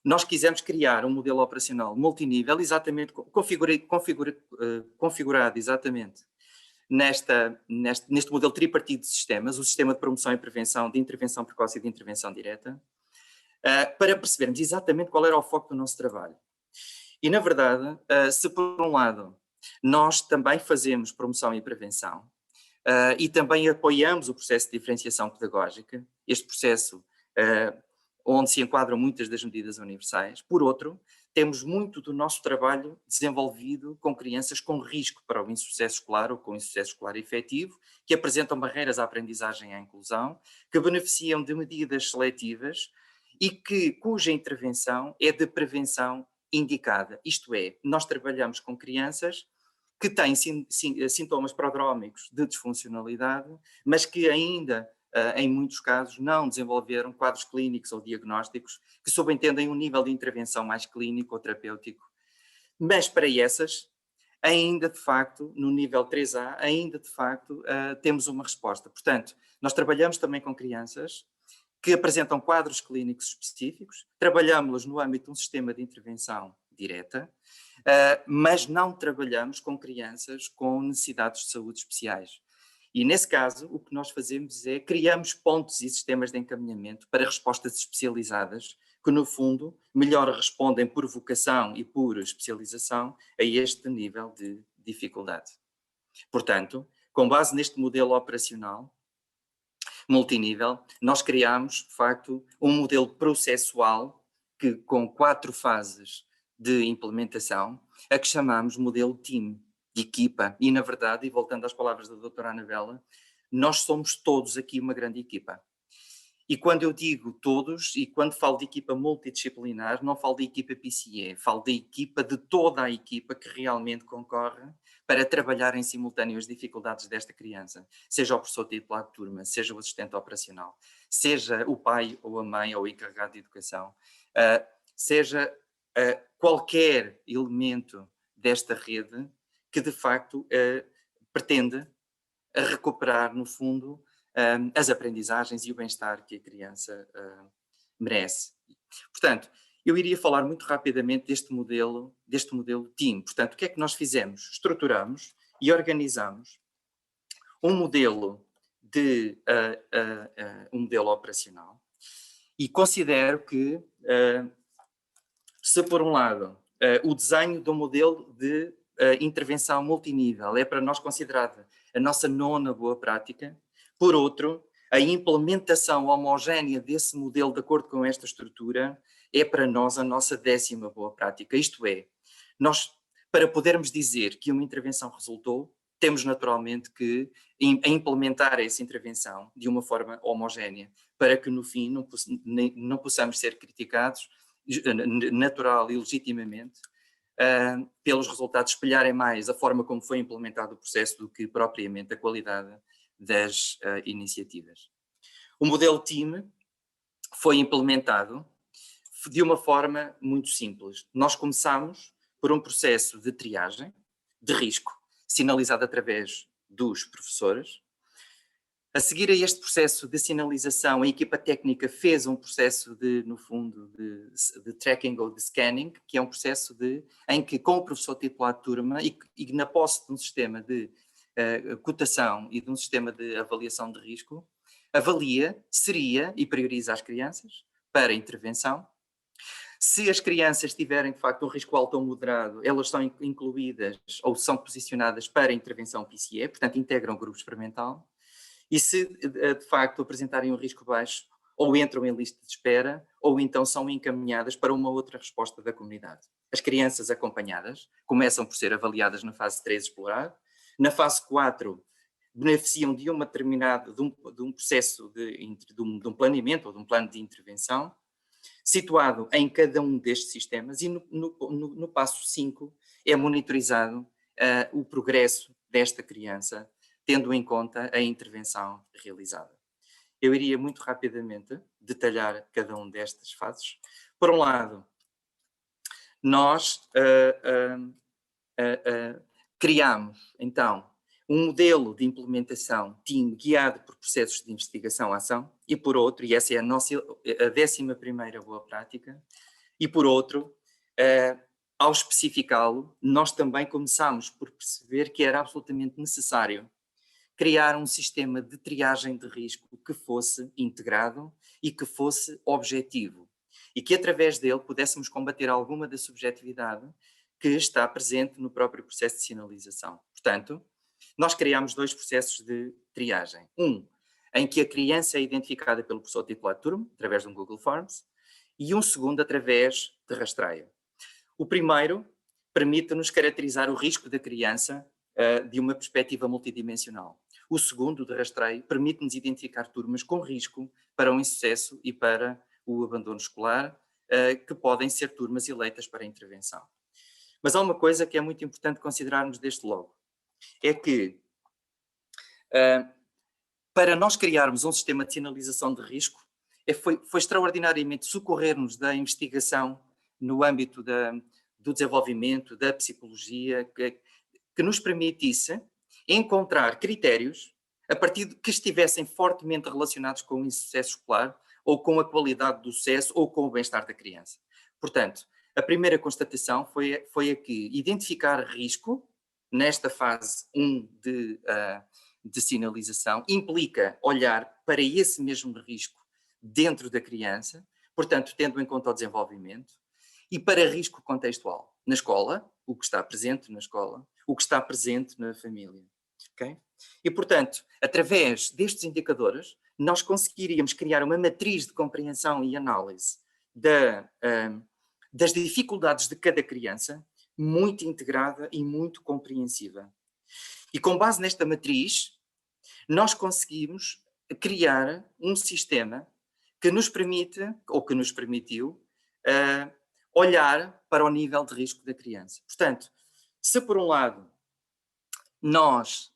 nós quisemos criar um modelo operacional multinível, exatamente configurado exatamente neste modelo tripartido de sistemas, o sistema de promoção e prevenção, de intervenção precoce e de intervenção direta, para percebermos exatamente qual era o foco do nosso trabalho. E, na verdade, se por um lado nós também fazemos promoção e prevenção, e também apoiamos o processo de diferenciação pedagógica, este processo onde se enquadram muitas das medidas universais. Por outro, temos muito do nosso trabalho desenvolvido com crianças com risco para o insucesso escolar ou com insucesso escolar efetivo, que apresentam barreiras à aprendizagem e à inclusão, que beneficiam de medidas seletivas e cuja intervenção é de prevenção indicada. Isto é, nós trabalhamos com crianças que têm sintomas prodrómicos de disfuncionalidade, mas que ainda, em muitos casos, não desenvolveram quadros clínicos ou diagnósticos que subentendem um nível de intervenção mais clínico ou terapêutico. Mas para essas, ainda de facto, no nível 3A, ainda de facto temos uma resposta. Portanto, nós trabalhamos também com crianças que apresentam quadros clínicos específicos, trabalhamos no âmbito de um sistema de intervenção direta, mas não trabalhamos com crianças com necessidades de saúde especiais. E nesse caso, o que nós fazemos é criamos pontos e sistemas de encaminhamento para respostas especializadas que no fundo melhor respondem por vocação e por especialização a este nível de dificuldade. Portanto, com base neste modelo operacional multinível, nós criamos, de facto, um modelo processual que, com 4 fases de implementação, a que chamamos modelo team, de equipa. E, na verdade, e voltando às palavras da doutora Anabela, nós somos todos aqui uma grande equipa. E quando eu digo todos, e quando falo de equipa multidisciplinar, não falo de equipa PCE, falo da equipa, de toda a equipa que realmente concorre para trabalhar em simultâneo as dificuldades desta criança. Seja o professor titular de turma, seja o assistente operacional, seja o pai ou a mãe ou o encarregado de educação, seja qualquer elemento desta rede que de facto pretende recuperar, no fundo, as aprendizagens e o bem-estar que a criança merece. Portanto, eu iria falar muito rapidamente deste modelo team. Portanto, o que é que nós fizemos? Estruturamos e organizamos um modelo um modelo operacional, e considero que, se por um lado o desenho do modelo de intervenção multinível é para nós considerada a nossa 9ª boa prática, por outro, a implementação homogénea desse modelo de acordo com esta estrutura é para nós a nossa 10ª boa prática. Isto é, nós, para podermos dizer que uma intervenção resultou, temos naturalmente que implementar essa intervenção de uma forma homogénea, para que no fim não possamos ser criticados natural e legitimamente pelos resultados espelharem mais a forma como foi implementado o processo do que propriamente a qualidade das iniciativas. O modelo team foi implementado de uma forma muito simples. Nós começamos por um processo de triagem de risco, sinalizado através dos professores. A seguir a este processo de sinalização, a equipa técnica fez um processo no fundo, de tracking ou de scanning, que é um processo em que, com o professor titular de turma e na posse de um sistema de cotação e de um sistema de avaliação de risco, avalia, seria e prioriza as crianças para intervenção. Se as crianças tiverem, de facto, um risco alto ou moderado, elas são incluídas ou são posicionadas para intervenção PCE, portanto, integram o grupo experimental. E se, de facto, apresentarem um risco baixo, ou entram em lista de espera, ou então são encaminhadas para uma outra resposta da comunidade. As crianças acompanhadas começam por ser avaliadas na fase 3 explorar. Na fase 4, beneficiam de uma determinada, de um processo de um planeamento ou de um plano de intervenção, situado em cada um destes sistemas, e no passo 5 é monitorizado o progresso desta criança, tendo em conta a intervenção realizada. Eu iria muito rapidamente detalhar cada um destas fases. Por um lado, nós criamos, então, um modelo de implementação team guiado por processos de investigação-ação, e por outro, e essa é a 11ª boa prática, e por outro, ao especificá-lo, nós também começámos por perceber que era absolutamente necessário criar um sistema de triagem de risco que fosse integrado e que fosse objetivo, e que através dele pudéssemos combater alguma da subjetividade que está presente no próprio processo de sinalização. Portanto, nós criamos 2 processos de triagem. Um, em que a criança é identificada pelo professor titular de turma, através de um Google Forms, e um segundo através de rastreio. O primeiro permite-nos caracterizar o risco da criança de uma perspectiva multidimensional. O segundo, de rastreio, permite-nos identificar turmas com risco para o insucesso e para o abandono escolar, que podem ser turmas eleitas para a intervenção. Mas há uma coisa que é muito importante considerarmos desde logo, é que para nós criarmos um sistema de sinalização de risco, foi extraordinariamente socorrer-nos da investigação no âmbito do desenvolvimento, da psicologia, que nos permitisse encontrar critérios a partir de que estivessem fortemente relacionados com o insucesso escolar, ou com a qualidade do sucesso, ou com o bem-estar da criança. Portanto, a primeira constatação foi a que identificar risco, nesta fase 1 de sinalização, implica olhar para esse mesmo risco dentro da criança, portanto, tendo em conta o desenvolvimento, e para risco contextual, na escola, o que está presente na escola, o que está presente na família. Okay? E, portanto, através destes indicadores, nós conseguiríamos criar uma matriz de compreensão e análise das dificuldades de cada criança, muito integrada e muito compreensiva. E com base nesta matriz, nós conseguimos criar um sistema que nos permite, ou que nos permitiu, olhar para o nível de risco da criança. Portanto, se por um lado nós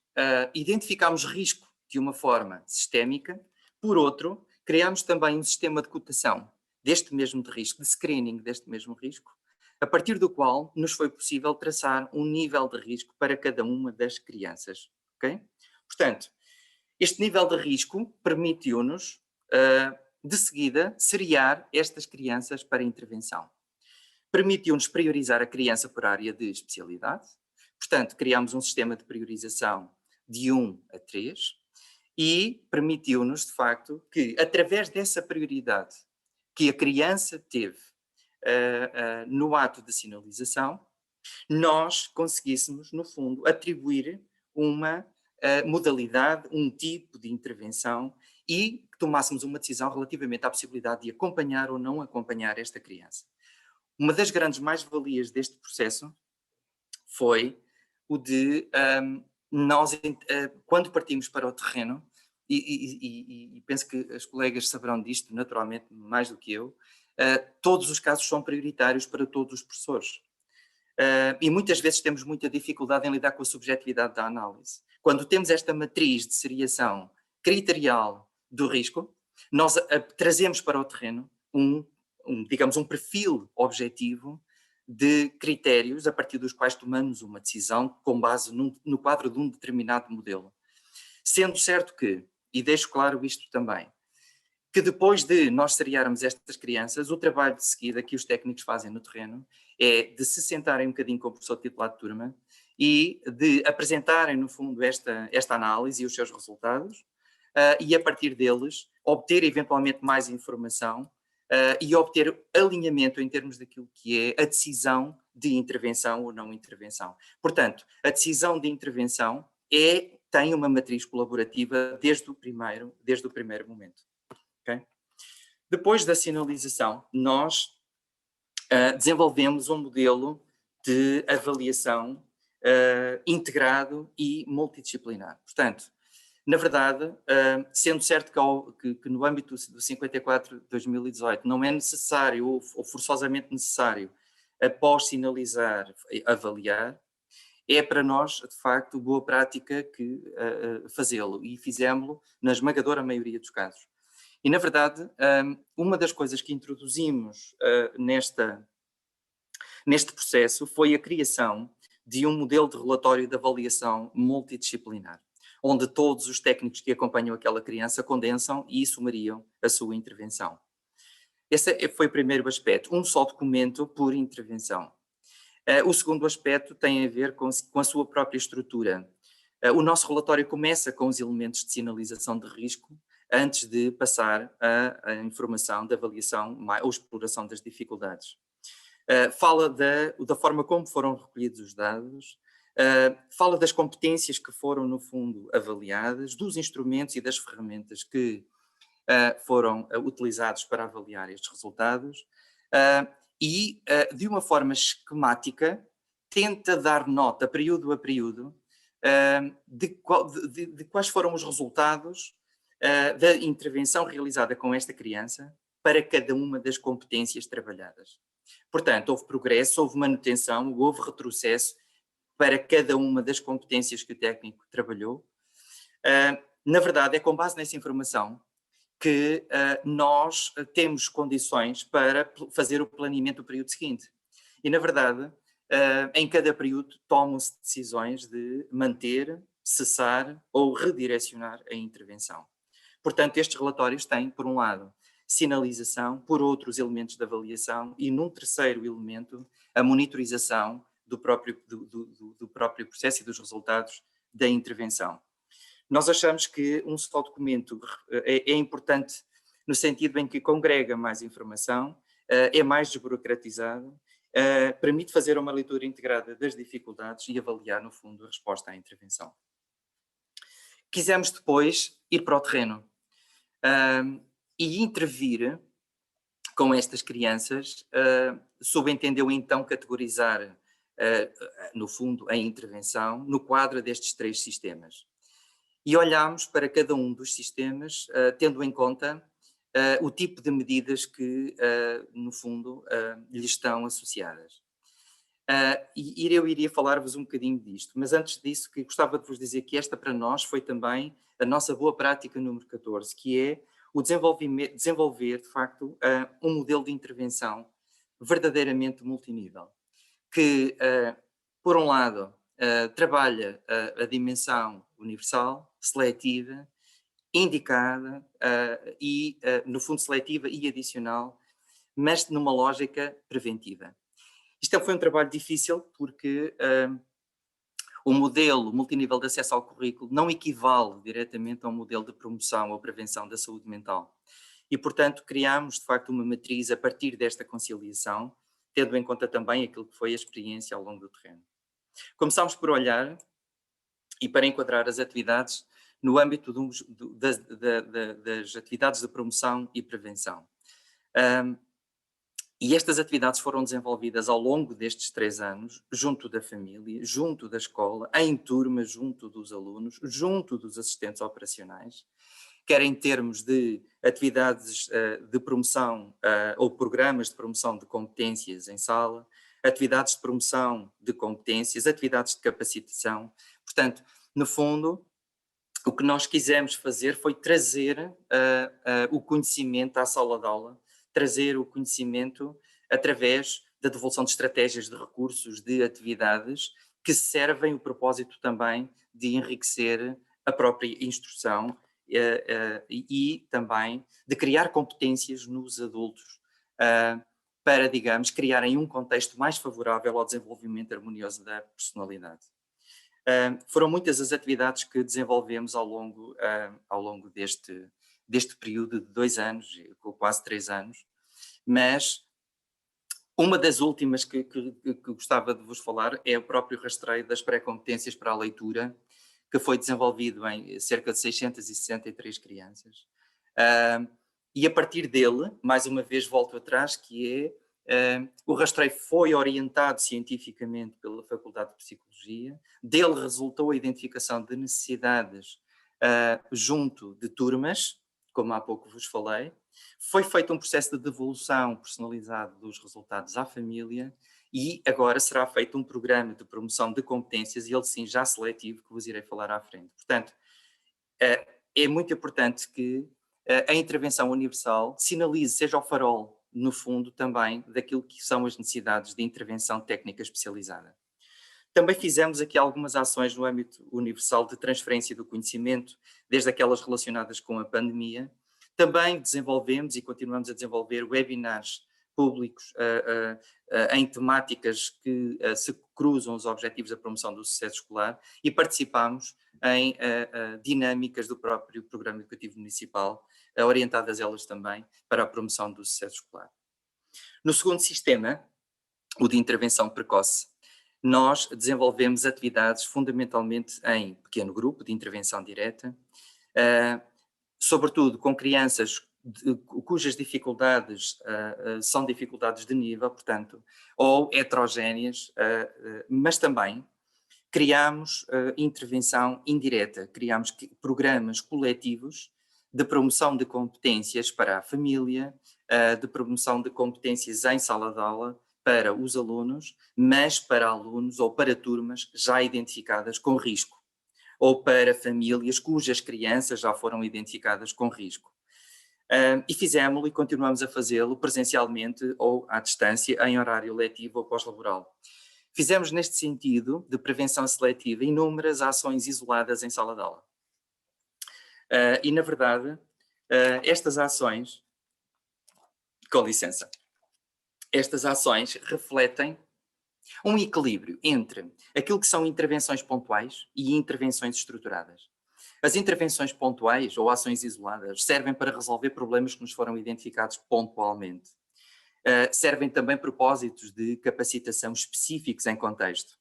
identificamos risco de uma forma sistémica, por outro, criamos também um sistema de cotação deste mesmo de risco, de screening deste mesmo risco, a partir do qual nos foi possível traçar um nível de risco para cada uma das crianças. Okay? Portanto, este nível de risco permitiu-nos, de seguida, seriar estas crianças para intervenção. Permitiu-nos priorizar a criança por área de especialidade. Portanto, criámos um sistema de priorização de 1 a 3 e permitiu-nos, de facto, que através dessa prioridade que a criança teve no ato de sinalização, nós conseguíssemos, no fundo, atribuir uma modalidade, um tipo de intervenção e que tomássemos uma decisão relativamente à possibilidade de acompanhar ou não acompanhar esta criança. Uma das grandes mais-valias deste processo foi o de nós, quando partimos para o terreno, e penso que as colegas saberão disto naturalmente mais do que eu, todos os casos são prioritários para todos os professores. E muitas vezes temos muita dificuldade em lidar com a subjetividade da análise. Quando temos esta matriz de seriação criterial do risco, nós trazemos para o terreno digamos, um perfil objetivo de critérios a partir dos quais tomamos uma decisão com base no quadro de um determinado modelo. Sendo certo que, e deixo claro isto também, que depois de nós seriarmos estas crianças, o trabalho de seguida que os técnicos fazem no terreno é de se sentarem um bocadinho com o professor titular de turma e de apresentarem, no fundo, esta análise e os seus resultados, e a partir deles obter eventualmente mais informação e obter alinhamento em termos daquilo que é a decisão de intervenção ou não intervenção. Portanto, a decisão de intervenção tem uma matriz colaborativa desde o primeiro momento. Okay? Depois da sinalização, nós desenvolvemos um modelo de avaliação integrado e multidisciplinar. Portanto, na verdade, sendo certo que no âmbito do 54 de 2018 não é necessário ou forçosamente necessário, após sinalizar, avaliar, é para nós, de facto, boa prática que fazê-lo, e fizemos-lo na esmagadora maioria dos casos. E, na verdade, uma das coisas que introduzimos neste processo foi a criação de um modelo de relatório de avaliação multidisciplinar, onde todos os técnicos que acompanham aquela criança condensam e sumariam a sua intervenção. Esse foi o primeiro aspecto, um só documento por intervenção. O segundo aspecto tem a ver com a sua própria estrutura. O nosso relatório começa com os elementos de sinalização de risco, antes de passar à informação da avaliação ou exploração das dificuldades. Fala da forma como foram recolhidos os dados, fala das competências que foram, no fundo, avaliadas, dos instrumentos e das ferramentas que foram utilizados para avaliar estes resultados, e, de uma forma esquemática, tenta dar nota, período a período, de quais foram os resultados da intervenção realizada com esta criança para cada uma das competências trabalhadas. Portanto, houve progresso, houve manutenção, houve retrocesso para cada uma das competências que o técnico trabalhou. Na verdade, é com base nessa informação que nós temos condições para fazer o planeamento do período seguinte. E, na verdade, em cada período tomam-se decisões de manter, cessar ou redirecionar a intervenção. Portanto, estes relatórios têm, por um lado, sinalização, por outros elementos de avaliação e, num terceiro elemento, a monitorização do próprio processo e dos resultados da intervenção. Nós achamos que um só documento é importante no sentido em que congrega mais informação, é mais desburocratizado, permite fazer uma leitura integrada das dificuldades e avaliar, no fundo, a resposta à intervenção. Quisemos depois ir para o terreno e intervir com estas crianças, subentendeu então categorizar, no fundo, a intervenção no quadro destes 3 sistemas. E olhámos para cada um dos sistemas, tendo em conta o tipo de medidas que, no fundo, lhes estão associadas. E eu iria falar-vos um bocadinho disto, mas antes disso que gostava de vos dizer que esta para nós foi também a nossa boa prática número 14, que é o desenvolver de facto um modelo de intervenção verdadeiramente multinível, que por um lado trabalha a dimensão universal, seletiva, indicada e no fundo seletiva e adicional, mas numa lógica preventiva. Isto foi um trabalho difícil porque o modelo multinível de acesso ao currículo não equivale diretamente ao modelo de promoção ou prevenção da saúde mental. E, portanto, criámos, de facto, uma matriz a partir desta conciliação, tendo em conta também aquilo que foi a experiência ao longo do terreno. Começámos por olhar e para enquadrar as atividades no âmbito das atividades de promoção e prevenção. E estas atividades foram desenvolvidas ao longo destes 3 anos, junto da família, junto da escola, em turmas, junto dos alunos, junto dos assistentes operacionais, quer em termos de atividades de promoção ou programas de promoção de competências em sala, atividades de promoção de competências, atividades de capacitação. Portanto, no fundo, o que nós quisemos fazer foi trazer o conhecimento à sala de aula, trazer o conhecimento através da devolução de estratégias, de recursos, de atividades que servem o propósito também de enriquecer a própria instrução e também de criar competências nos adultos para, digamos, criarem um contexto mais favorável ao desenvolvimento harmonioso da personalidade. Foram muitas as atividades que desenvolvemos ao longo deste período de 2 anos, quase 3 anos, mas uma das últimas que gostava de vos falar é o próprio rastreio das pré-competências para a leitura, que foi desenvolvido em cerca de 663 crianças. E a partir dele, mais uma vez volto atrás, que o rastreio foi orientado cientificamente pela Faculdade de Psicologia, dele resultou a identificação de necessidades junto de turmas, como há pouco vos falei, foi feito um processo de devolução personalizado dos resultados à família e agora será feito um programa de promoção de competências, e ele sim já seletivo, que vos irei falar à frente. Portanto, é muito importante que a intervenção universal sinalize, seja o farol, no fundo, também daquilo que são as necessidades de intervenção técnica especializada. Também fizemos aqui algumas ações no âmbito universal de transferência do conhecimento, desde aquelas relacionadas com a pandemia. Também desenvolvemos e continuamos a desenvolver webinars públicos em temáticas que se cruzam os objetivos da promoção do sucesso escolar e participamos em dinâmicas do próprio Programa Educativo Municipal, orientadas elas também para a promoção do sucesso escolar. No segundo sistema, o de intervenção precoce, nós desenvolvemos atividades fundamentalmente em pequeno grupo de intervenção direta, sobretudo com crianças cujas dificuldades são dificuldades de nível, portanto, ou heterogéneas, mas também criámos intervenção indireta, criámos programas coletivos de promoção de competências para a família, de promoção de competências em sala de aula para os alunos, mas para alunos ou para turmas já identificadas com risco, ou para famílias cujas crianças já foram identificadas com risco. E fizemos-lo e continuamos a fazê-lo presencialmente ou à distância, em horário letivo ou pós-laboral. Fizemos neste sentido de prevenção seletiva inúmeras ações isoladas em sala de aula. E na verdade, estas ações, com licença, estas ações refletem um equilíbrio entre aquilo que são intervenções pontuais e intervenções estruturadas. As intervenções pontuais ou ações isoladas servem para resolver problemas que nos foram identificados pontualmente. Servem também propósitos de capacitação específicos em contexto.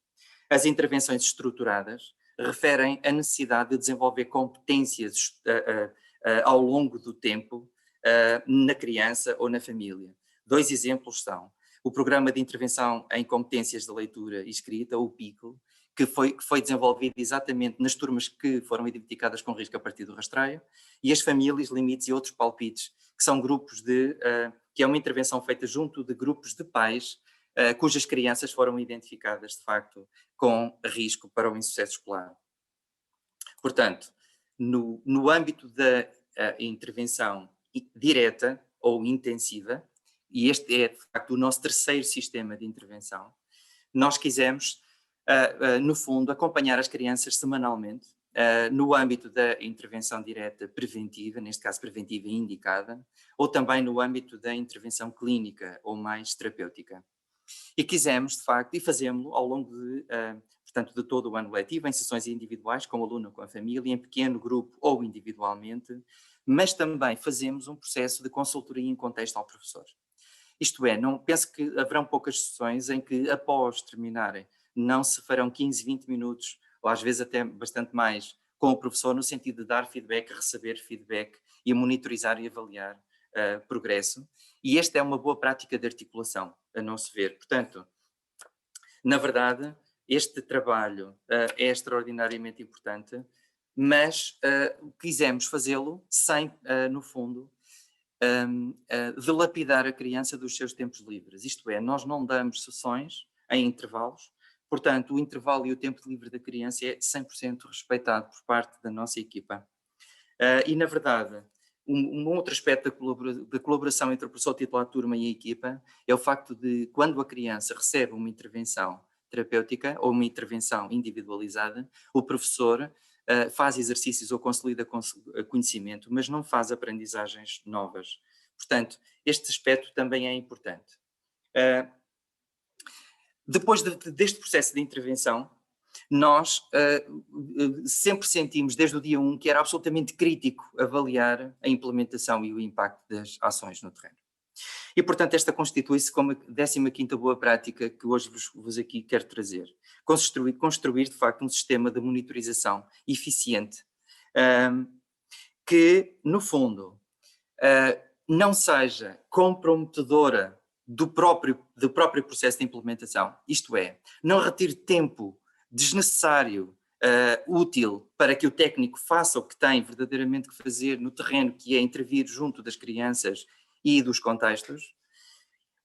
As intervenções estruturadas referem a necessidade de desenvolver competências ao longo do tempo na criança ou na família. 2 exemplos são o Programa de Intervenção em Competências de Leitura e Escrita, o PICL, que foi desenvolvido exatamente nas turmas que foram identificadas com risco a partir do rastreio, e as famílias, limites e outros palpites, que são grupos que é uma intervenção feita junto de grupos de pais, cujas crianças foram identificadas, de facto, com risco para o insucesso escolar. Portanto, no âmbito da intervenção direta ou intensiva, e este é, de facto, o nosso terceiro sistema de intervenção, nós quisemos, no fundo, acompanhar as crianças semanalmente, no âmbito da intervenção direta preventiva, neste caso preventiva e indicada, ou também no âmbito da intervenção clínica ou mais terapêutica. E quisemos, de facto, e fazemos-lo ao longo portanto, de todo o ano letivo, em sessões individuais, com o aluno, com a família, em pequeno grupo ou individualmente, mas também fazemos um processo de consultoria em contexto ao professor. Isto é, não penso que haverão poucas sessões em que, após terminarem, não se farão 15, 20 minutos, ou às vezes até bastante mais, com o professor, no sentido de dar feedback, receber feedback e monitorizar e avaliar progresso. E esta é uma boa prática de articulação, a não se ver. Portanto, na verdade, este trabalho é extraordinariamente importante, mas quisemos fazê-lo sem, no fundo, dilapidar a criança dos seus tempos livres. Isto é, nós não damos sessões em intervalos, portanto, o intervalo e o tempo livre da criança é 100% respeitado por parte da nossa equipa. E, na verdade, um outro aspecto da colaboração entre o professor titular de turma e a equipa é o facto de, quando a criança recebe uma intervenção terapêutica ou uma intervenção individualizada, o professor faz exercícios ou consolida conhecimento, mas não faz aprendizagens novas. Portanto, este aspecto também é importante. Depois deste processo de intervenção, nós sempre sentimos, desde o dia 1, que era absolutamente crítico avaliar a implementação e o impacto das ações no terreno. E, portanto, esta constitui-se como a 15ª boa prática que hoje vos aqui quero trazer. Construir, de facto, um sistema de monitorização eficiente que, no fundo, não seja comprometedora do próprio processo de implementação, isto é, não retire tempo desnecessário, útil para que o técnico faça o que tem verdadeiramente que fazer no terreno, que é intervir junto das crianças e dos contextos,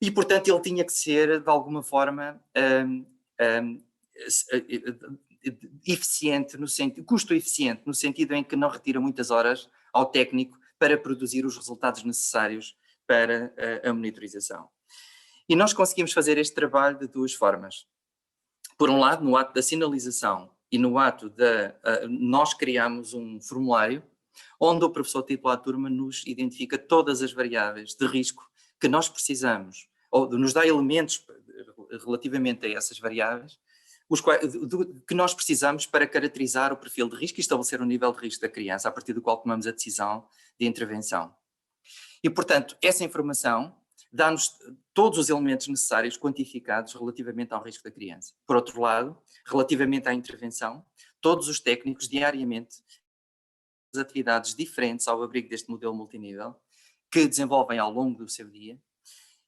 e portanto ele tinha que ser de alguma forma eficiente, custo eficiente, no sentido em que não retira muitas horas ao técnico para produzir os resultados necessários para a monitorização. E nós conseguimos fazer este trabalho de 2 formas. Por um lado, no ato da sinalização e no ato nós criamos um formulário onde o professor titular de turma nos identifica todas as variáveis de risco que nós precisamos, ou nos dá elementos relativamente a essas variáveis, que nós precisamos para caracterizar o perfil de risco e estabelecer o nível de risco da criança, a partir do qual tomamos a decisão de intervenção. E, portanto, essa informação dá-nos todos os elementos necessários quantificados relativamente ao risco da criança. Por outro lado, relativamente à intervenção, todos os técnicos diariamente atividades diferentes ao abrigo deste modelo multinível que desenvolvem ao longo do seu dia,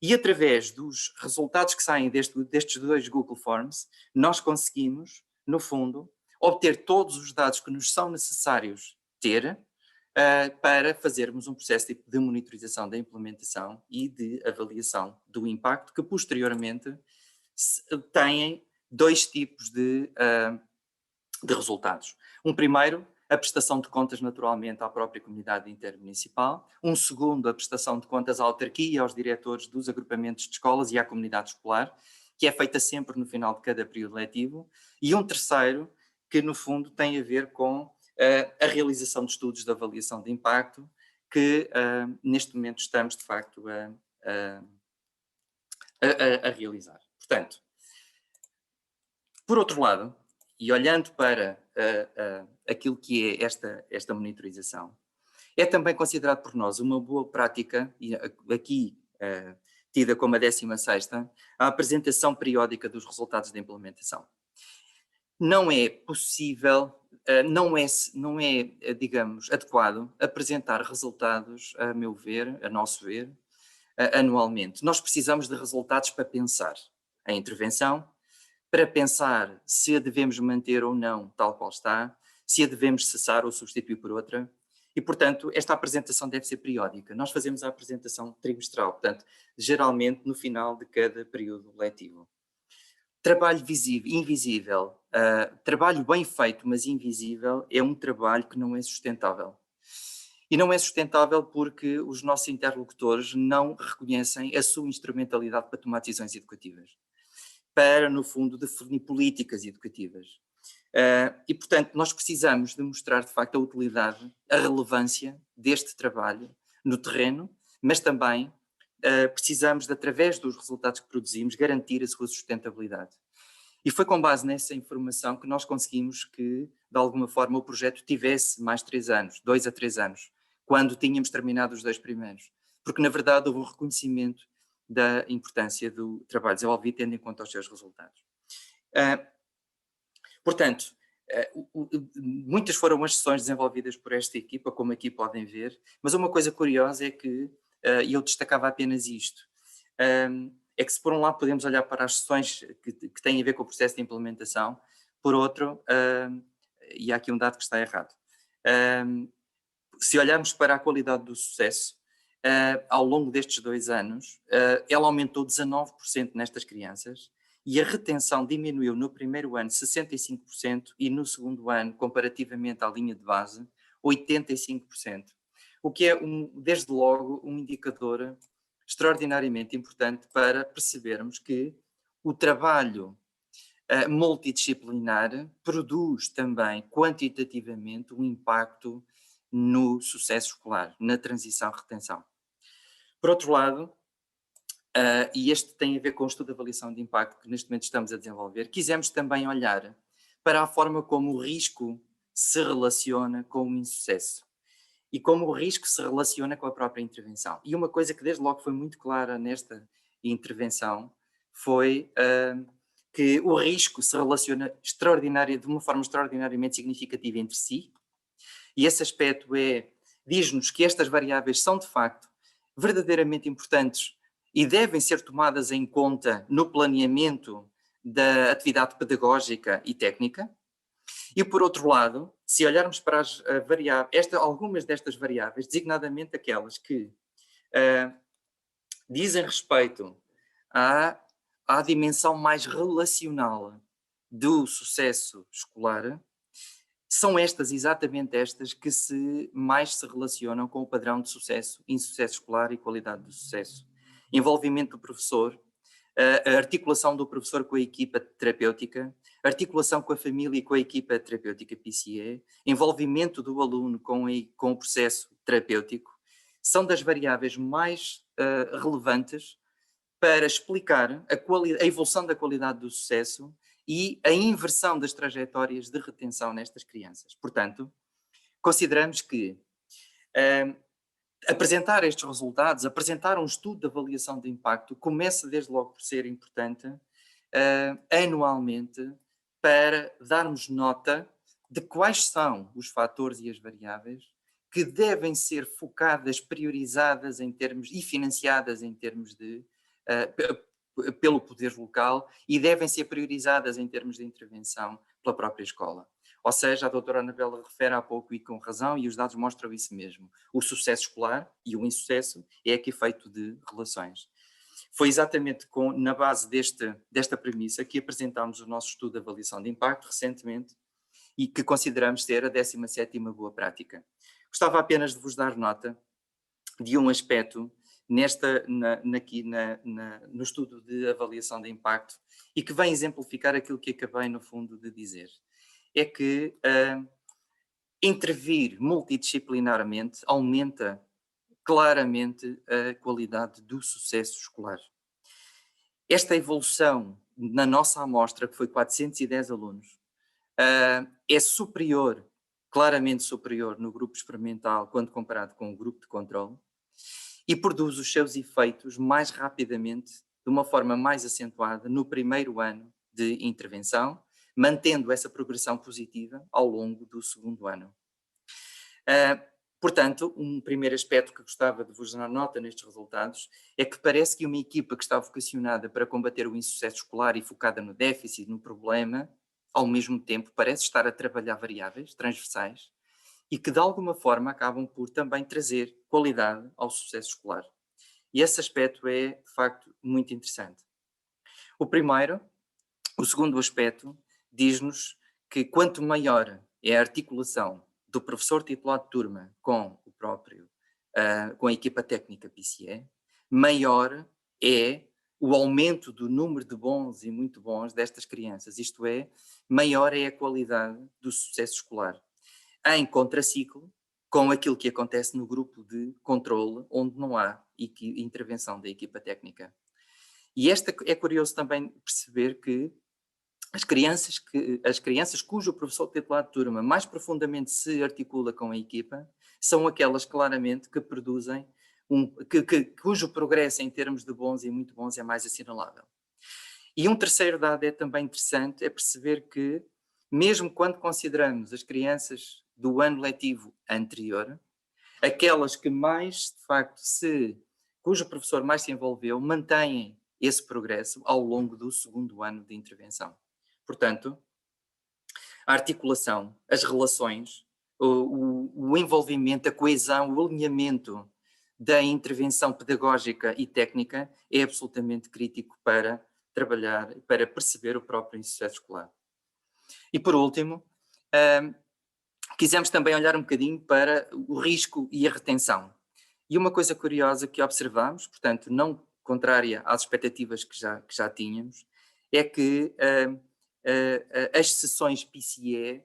e através dos resultados que saem destes 2 Google Forms, nós conseguimos, no fundo, obter todos os dados que nos são necessários ter para fazermos um processo de monitorização da implementação e de avaliação do impacto, que posteriormente têm 2 tipos de resultados. Um primeiro, a prestação de contas naturalmente à própria comunidade intermunicipal. Um segundo, a prestação de contas à autarquia e aos diretores dos agrupamentos de escolas e à comunidade escolar, que é feita sempre no final de cada período letivo. E um terceiro, que no fundo tem a ver com a realização de estudos de avaliação de impacto, que neste momento estamos de facto a realizar. Portanto, por outro lado, e olhando para aquilo que é esta monitorização. É também considerado por nós uma boa prática, e aqui tida como a 16ª, a apresentação periódica dos resultados da implementação. Não é possível, não é, digamos, adequado apresentar resultados, a meu ver, a nosso ver, anualmente. Nós precisamos de resultados para pensar a intervenção, para pensar se a devemos manter ou não tal qual está, se a devemos cessar ou substituir por outra. E, portanto, esta apresentação deve ser periódica. Nós fazemos a apresentação trimestral, portanto, geralmente no final de cada período letivo. Trabalho invisível, trabalho bem feito, mas invisível, é um trabalho que não é sustentável. E não é sustentável porque os nossos interlocutores não reconhecem a sua instrumentalidade para tomar decisões educativas, para, no fundo, definir políticas educativas. E, portanto, nós precisamos de mostrar, de facto, a utilidade, a relevância deste trabalho no terreno, mas também precisamos, de, através dos resultados que produzimos, garantir a sua sustentabilidade. E foi com base nessa informação que nós conseguimos que, de alguma forma, o projeto tivesse mais 3 anos, 2 a 3 anos, quando tínhamos terminado os 2 primeiros. Porque, na verdade, houve um reconhecimento da importância do trabalho desenvolvido, tendo em conta os seus resultados. Portanto, muitas foram as sessões desenvolvidas por esta equipa, como aqui podem ver, mas uma coisa curiosa é que, e eu destacava apenas isto, é que se por um lado podemos olhar para as sessões que têm a ver com o processo de implementação, por outro, e há aqui um dado que está errado, se olharmos para a qualidade do sucesso, ao longo destes 2 anos, ela aumentou 19% nestas crianças, e a retenção diminuiu no primeiro ano 65% e no segundo ano, comparativamente à linha de base, 85%. O que é, desde logo, um indicador extraordinariamente importante para percebermos que o trabalho multidisciplinar produz também quantitativamente um impacto no sucesso escolar, na transição-retenção. Por outro lado, e este tem a ver com o estudo de avaliação de impacto que neste momento estamos a desenvolver, quisemos também olhar para a forma como o risco se relaciona com o insucesso e como o risco se relaciona com a própria intervenção. E uma coisa que desde logo foi muito clara nesta intervenção foi que o risco se relaciona de uma forma extraordinariamente significativa entre si, e esse aspecto diz-nos que estas variáveis são de facto verdadeiramente importantes e devem ser tomadas em conta no planeamento da atividade pedagógica e técnica. E, por outro lado, se olharmos para as variáveis, algumas destas variáveis, designadamente aquelas que dizem respeito à dimensão mais relacional do sucesso escolar, são exatamente estas, que mais se relacionam com o padrão de sucesso, insucesso escolar e qualidade do sucesso. Envolvimento do professor, a articulação do professor com a equipa terapêutica, articulação com a família e com a equipa terapêutica PCE, envolvimento do aluno com o processo terapêutico, são das variáveis mais relevantes para explicar a evolução da qualidade do sucesso e a inversão das trajetórias de retenção nestas crianças. Portanto, consideramos que apresentar estes resultados, apresentar um estudo de avaliação de impacto, começa desde logo por ser importante anualmente, para darmos nota de quais são os fatores e as variáveis que devem ser focadas, priorizadas em termos e financiadas em termos de pelo poder local e devem ser priorizadas em termos de intervenção pela própria escola. Ou seja, a doutora Anabela refere há pouco e com razão, e os dados mostram isso mesmo. O sucesso escolar e o insucesso é aqui feito de relações. Foi exatamente na base desta premissa que apresentámos o nosso estudo de avaliação de impacto recentemente e que consideramos ser a 17ª boa prática. Gostava apenas de vos dar nota de um aspecto no estudo de avaliação de impacto e que vem exemplificar aquilo que acabei no fundo de dizer. É que intervir multidisciplinarmente aumenta claramente a qualidade do sucesso escolar. Esta evolução na nossa amostra, que foi 410 alunos, é superior, claramente superior no grupo experimental quando comparado com o grupo de controle, e produz os seus efeitos mais rapidamente, de uma forma mais acentuada, no primeiro ano de intervenção, mantendo essa progressão positiva ao longo do segundo ano. Portanto, um primeiro aspecto que gostava de vos dar nota nestes resultados é que parece que uma equipa que está vocacionada para combater o insucesso escolar e focada no déficit, no problema, ao mesmo tempo parece estar a trabalhar variáveis transversais e que de alguma forma acabam por também trazer qualidade ao sucesso escolar. E esse aspecto é, de facto, muito interessante. O segundo aspecto diz-nos que quanto maior é a articulação do professor titular de turma com o próprio, com a equipa técnica PCE, maior é o aumento do número de bons e muito bons destas crianças, isto é, maior é a qualidade do sucesso escolar, em contraciclo com aquilo que acontece no grupo de controle, onde não há intervenção da equipa técnica. E é curioso também perceber que as crianças cujo professor titular de turma mais profundamente se articula com a equipa são aquelas claramente que produzem, cujo progresso em termos de bons e muito bons é mais assinalável. E um terceiro dado é também interessante, é perceber que, mesmo quando consideramos as crianças do ano letivo anterior, aquelas que mais, de facto, cujo professor mais se envolveu, mantêm esse progresso ao longo do segundo ano de intervenção. Portanto, a articulação, as relações, o envolvimento, a coesão, o alinhamento da intervenção pedagógica e técnica é absolutamente crítico para trabalhar, para perceber o próprio insucesso escolar. E por último, quisemos também olhar um bocadinho para o risco e a retenção. E uma coisa curiosa que observamos, portanto, não contrária às expectativas que já tínhamos, é que as sessões PCE,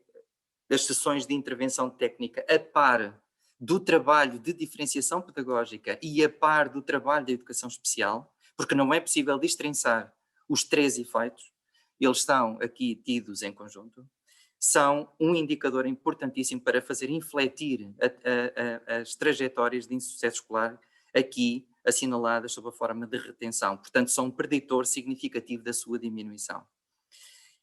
as sessões de intervenção técnica, a par do trabalho de diferenciação pedagógica e a par do trabalho de educação especial, porque não é possível destrinçar os três efeitos, eles estão aqui tidos em conjunto, são um indicador importantíssimo para fazer infletir as trajetórias de insucesso escolar aqui assinaladas sob a forma de retenção. Portanto, são um preditor significativo da sua diminuição.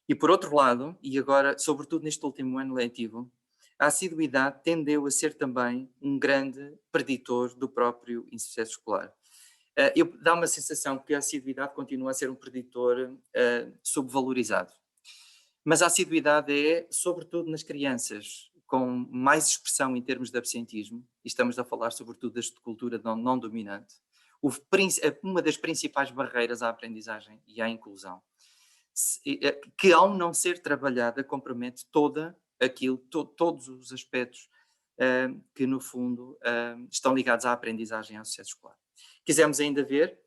E por outro lado, e agora, sobretudo neste último ano letivo, a assiduidade tendeu a ser também um grande preditor do próprio insucesso escolar. Dá uma sensação que a assiduidade continua a ser um preditor subvalorizado. Mas a assiduidade é, sobretudo nas crianças com mais expressão em termos de absentismo, e estamos a falar sobretudo da cultura não dominante, uma das principais barreiras à aprendizagem e à inclusão, que ao não ser trabalhada compromete todos os aspectos que no fundo estão ligados à aprendizagem e ao sucesso escolar. Quisemos ainda ver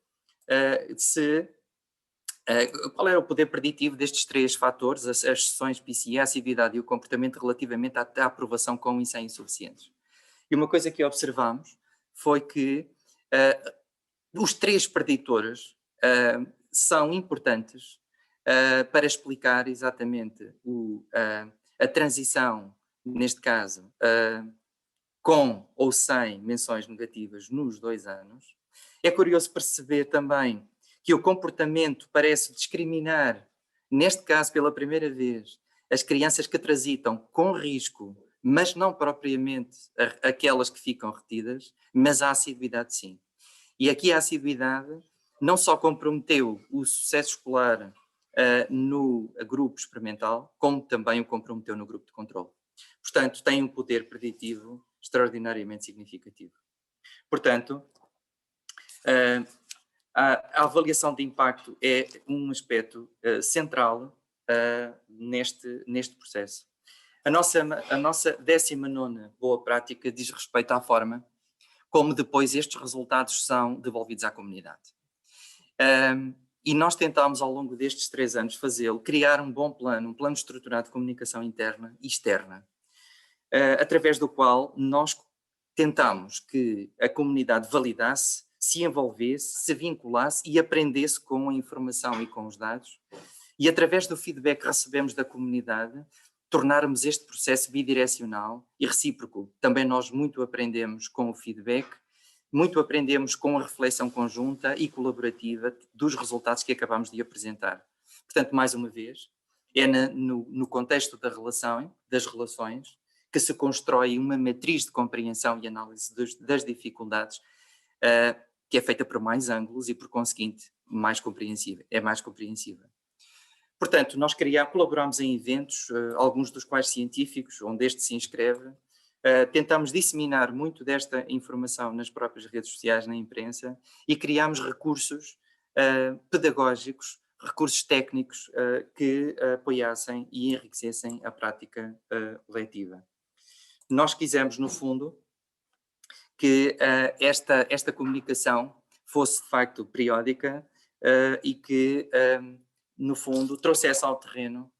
qual era o poder preditivo destes três fatores, as sessões PCE, a assiduidade e o comportamento relativamente à aprovação com e sem insuficientes. E uma coisa que observamos foi que os três preditores são importantes para explicar exatamente a transição, neste caso, com ou sem menções negativas nos 2 anos. É curioso perceber também que o comportamento parece discriminar, neste caso pela primeira vez, as crianças que transitam com risco, mas não propriamente aquelas que ficam retidas, mas a assiduidade sim. E aqui a assiduidade não só comprometeu o sucesso escolar no grupo experimental, como também o comprometeu no grupo de controle. Portanto, tem um poder preditivo extraordinariamente significativo. Portanto, a avaliação de impacto é um aspecto central neste processo. A nossa 19ª boa prática diz respeito à forma como depois estes resultados são devolvidos à comunidade. E nós tentámos ao longo destes 3 anos criar um bom plano, um plano estruturado de comunicação interna e externa, através do qual nós tentámos que a comunidade validasse, se envolvesse, se vinculasse e aprendesse com a informação e com os dados. E através do feedback que recebemos da comunidade, tornarmos este processo bidirecional e recíproco. Também nós muito aprendemos com o feedback, muito aprendemos com a reflexão conjunta e colaborativa dos resultados que acabamos de apresentar. Portanto, mais uma vez, é no contexto das relações que se constrói uma matriz de compreensão e análise das dificuldades, que é feita por mais ângulos e, por conseguinte, mais compreensível. Portanto, nós colaboramos em eventos, alguns dos quais científicos, onde este se inscreve. Tentamos disseminar muito desta informação nas próprias redes sociais, na imprensa, e criamos recursos pedagógicos, recursos técnicos que apoiassem e enriquecessem a prática letiva. Nós quisemos, no fundo, que esta comunicação fosse de facto periódica e que, no fundo, trouxesse ao terreno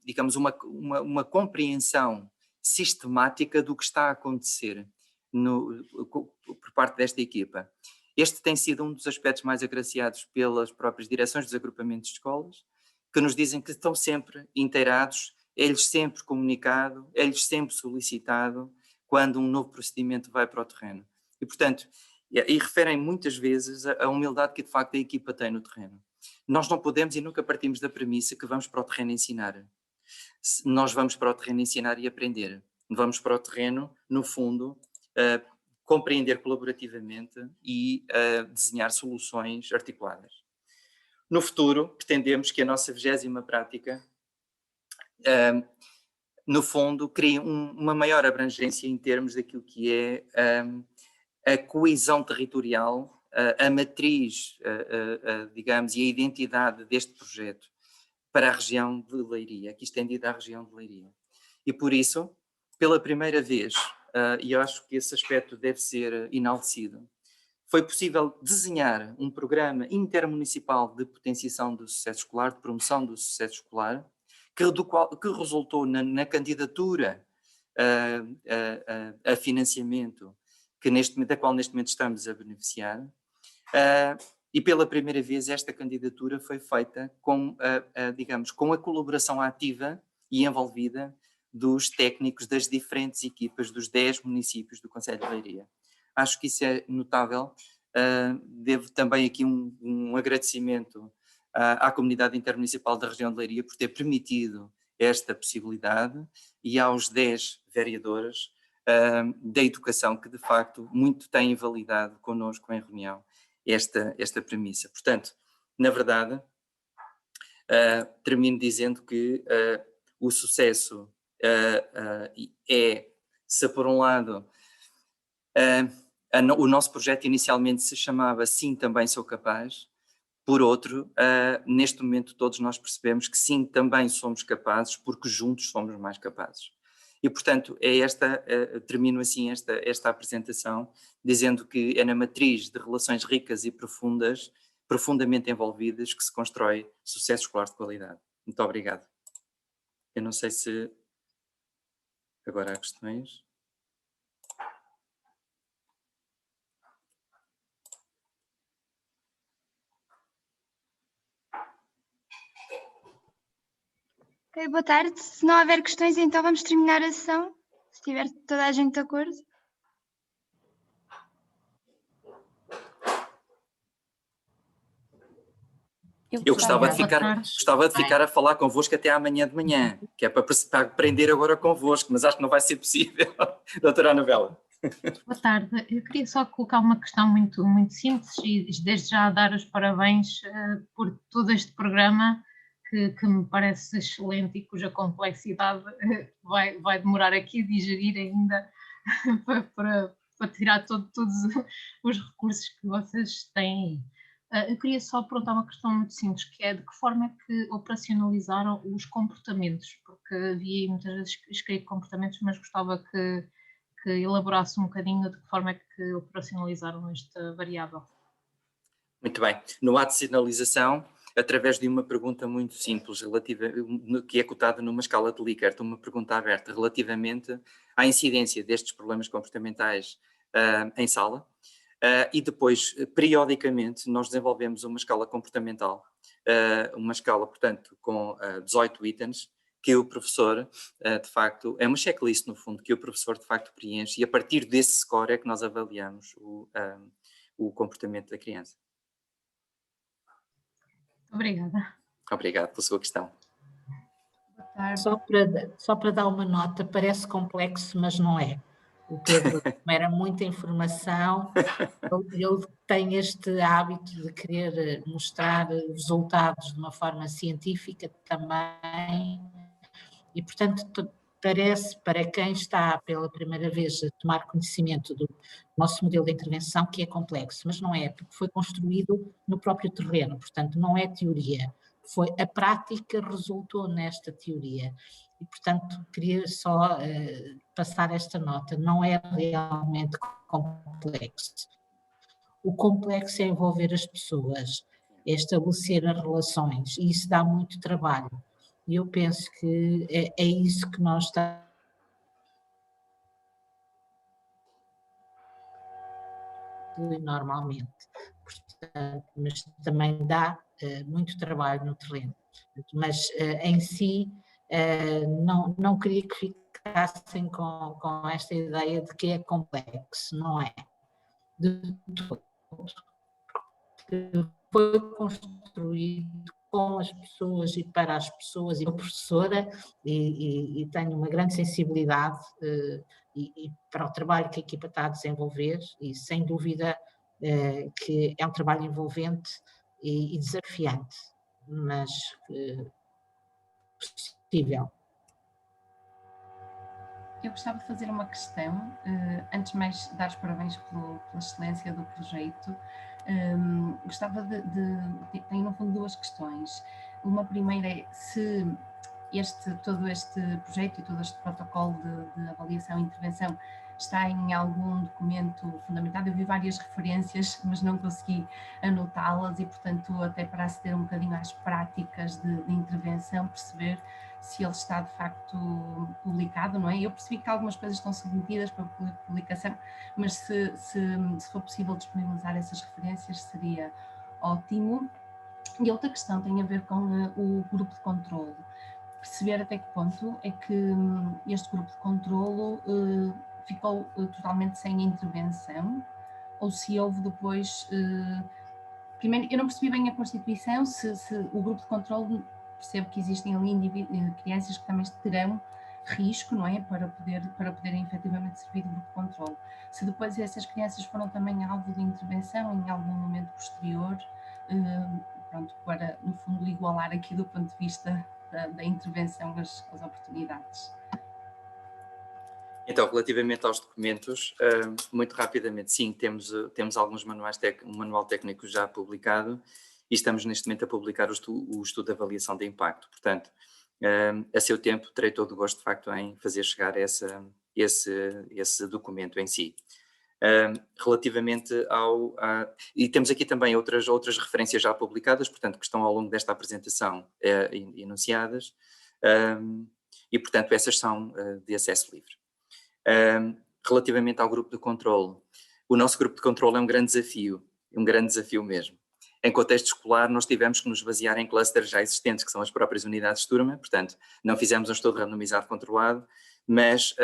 digamos, uma compreensão sistemática do que está a acontecer por parte desta equipa. Este tem sido um dos aspectos mais agraciados pelas próprias direções dos agrupamentos de escolas, que nos dizem que estão sempre inteirados, é-lhes sempre comunicado, é-lhes sempre solicitado quando um novo procedimento vai para o terreno. E, portanto, e referem muitas vezes a humildade que de facto a equipa tem no terreno. Nós não podemos e nunca partimos da premissa que vamos para o terreno ensinar. Nós vamos para o terreno ensinar e aprender. Vamos para o terreno, no fundo, compreender colaborativamente e desenhar soluções articuladas. No futuro, pretendemos que a nossa 20ª prática, no fundo, crie uma maior abrangência em termos daquilo que é a coesão territorial, a matriz, digamos, e a identidade deste projeto para a região de Leiria, aqui estendida à região de Leiria. E por isso, pela primeira vez, e eu acho que esse aspecto deve ser enaltecido, foi possível desenhar um programa intermunicipal de potenciação do sucesso escolar, de promoção do sucesso escolar, que resultou na candidatura a financiamento da qual neste momento estamos a beneficiar, e pela primeira vez esta candidatura foi feita digamos, com a colaboração ativa e envolvida dos técnicos das diferentes equipas dos 10 municípios do concelho de Leiria. Acho que isso é notável. Devo também aqui um agradecimento à comunidade intermunicipal da região de Leiria por ter permitido esta possibilidade e aos 10 vereadores da educação que de facto muito têm validado connosco em reunião esta premissa. Portanto, na verdade, termino dizendo que o sucesso se por um lado o nosso projeto inicialmente se chamava Sim, Também Sou Capaz, por outro, neste momento todos nós percebemos que sim, também somos capazes, porque juntos somos mais capazes. E, portanto, termino assim esta apresentação, dizendo que é na matriz de relações ricas e profundas, profundamente envolvidas, que se constrói sucesso escolar de qualidade. Muito obrigado. Eu não sei se agora há questões. Ok, boa tarde. Se não houver questões, então vamos terminar a sessão. Se tiver toda a gente de acordo. Eu gostava de ficar a falar convosco até amanhã de manhã, que é para aprender agora convosco, mas acho que não vai ser possível. Doutora Anabela. Boa tarde. Eu queria só colocar uma questão muito simples e desde já dar os parabéns por todo este programa que me parece excelente e cuja complexidade vai demorar aqui a digerir ainda para tirar todos os recursos que vocês têm aí. Eu queria só perguntar uma questão muito simples, que é de que forma é que operacionalizaram os comportamentos, porque havia muitas vezes escrito comportamentos, mas gostava que elaborasse um bocadinho de que forma é que operacionalizaram esta variável. Muito bem. No ato de sinalização, através de uma pergunta muito simples, que é cotada numa escala de Likert, uma pergunta aberta relativamente à incidência destes problemas comportamentais em sala, e depois, periodicamente, nós desenvolvemos uma escala comportamental uma escala, portanto, com 18 itens, que o professor, de facto, é uma checklist, no fundo, que o professor, de facto, preenche, e a partir desse score é que nós avaliamos o comportamento da criança. Obrigada. Obrigado pela sua questão. Boa tarde. Só para dar uma nota, parece complexo, mas não é. O Pedro, como era muita informação, ele tem este hábito de querer mostrar resultados de uma forma científica também, e portanto parece, para quem está pela primeira vez a tomar conhecimento do nosso modelo de intervenção, que é complexo, mas não é, porque foi construído no próprio terreno, portanto não é teoria, a prática resultou nesta teoria. E, portanto, queria só passar esta nota, não é realmente complexo. O complexo é envolver as pessoas, é estabelecer as relações, e isso dá muito trabalho. E eu penso que é isso que nós estamos normalmente. Portanto, mas também dá muito trabalho no terreno. Mas em si, não queria que ficassem com esta ideia de que é complexo, não é? De todo. Foi construído com as pessoas e para as pessoas, e a professora, e tenho uma grande sensibilidade e para o trabalho que a equipa está a desenvolver, e sem dúvida que é um trabalho envolvente e desafiante, mas possível. Eu gostava de fazer uma questão, antes de mais dar os parabéns pela excelência do projeto. Gostava tenho no fundo duas questões. Uma primeira é se todo este projeto e todo este protocolo de avaliação e intervenção está em algum documento fundamentado. Eu vi várias referências, mas não consegui anotá-las e, portanto, até para aceder um bocadinho às práticas de intervenção, perceber se ele está de facto publicado, não é? Eu percebi que algumas coisas estão submetidas para publicação, mas se for possível disponibilizar essas referências seria ótimo. E a outra questão tem a ver com o grupo de controle. Perceber até que ponto é que este grupo de controlo ficou totalmente sem intervenção, ou se houve depois... primeiro, eu não percebi bem a Constituição, se o grupo de controlo, percebo que existem ali crianças que também terão risco, não é, para poderem efetivamente servir de grupo de controlo. Se depois essas crianças foram também alvo de intervenção em algum momento posterior, pronto, para, no fundo, igualar aqui do ponto de vista da intervenção as oportunidades. Então, relativamente aos documentos, muito rapidamente, sim, temos alguns manuais, um manual técnico já publicado, e estamos neste momento a publicar o estudo de avaliação de impacto. Portanto, a seu tempo terei todo o gosto, de facto, em fazer chegar esse documento em si. Relativamente e temos aqui também outras referências já publicadas, portanto, que estão ao longo desta apresentação enunciadas, e, portanto, essas são de acesso livre. Relativamente ao grupo de controle, o nosso grupo de controle é um grande desafio mesmo. Em contexto escolar, nós tivemos que nos basear em clusters já existentes, que são as próprias unidades de turma, portanto, não fizemos um estudo randomizado controlado, mas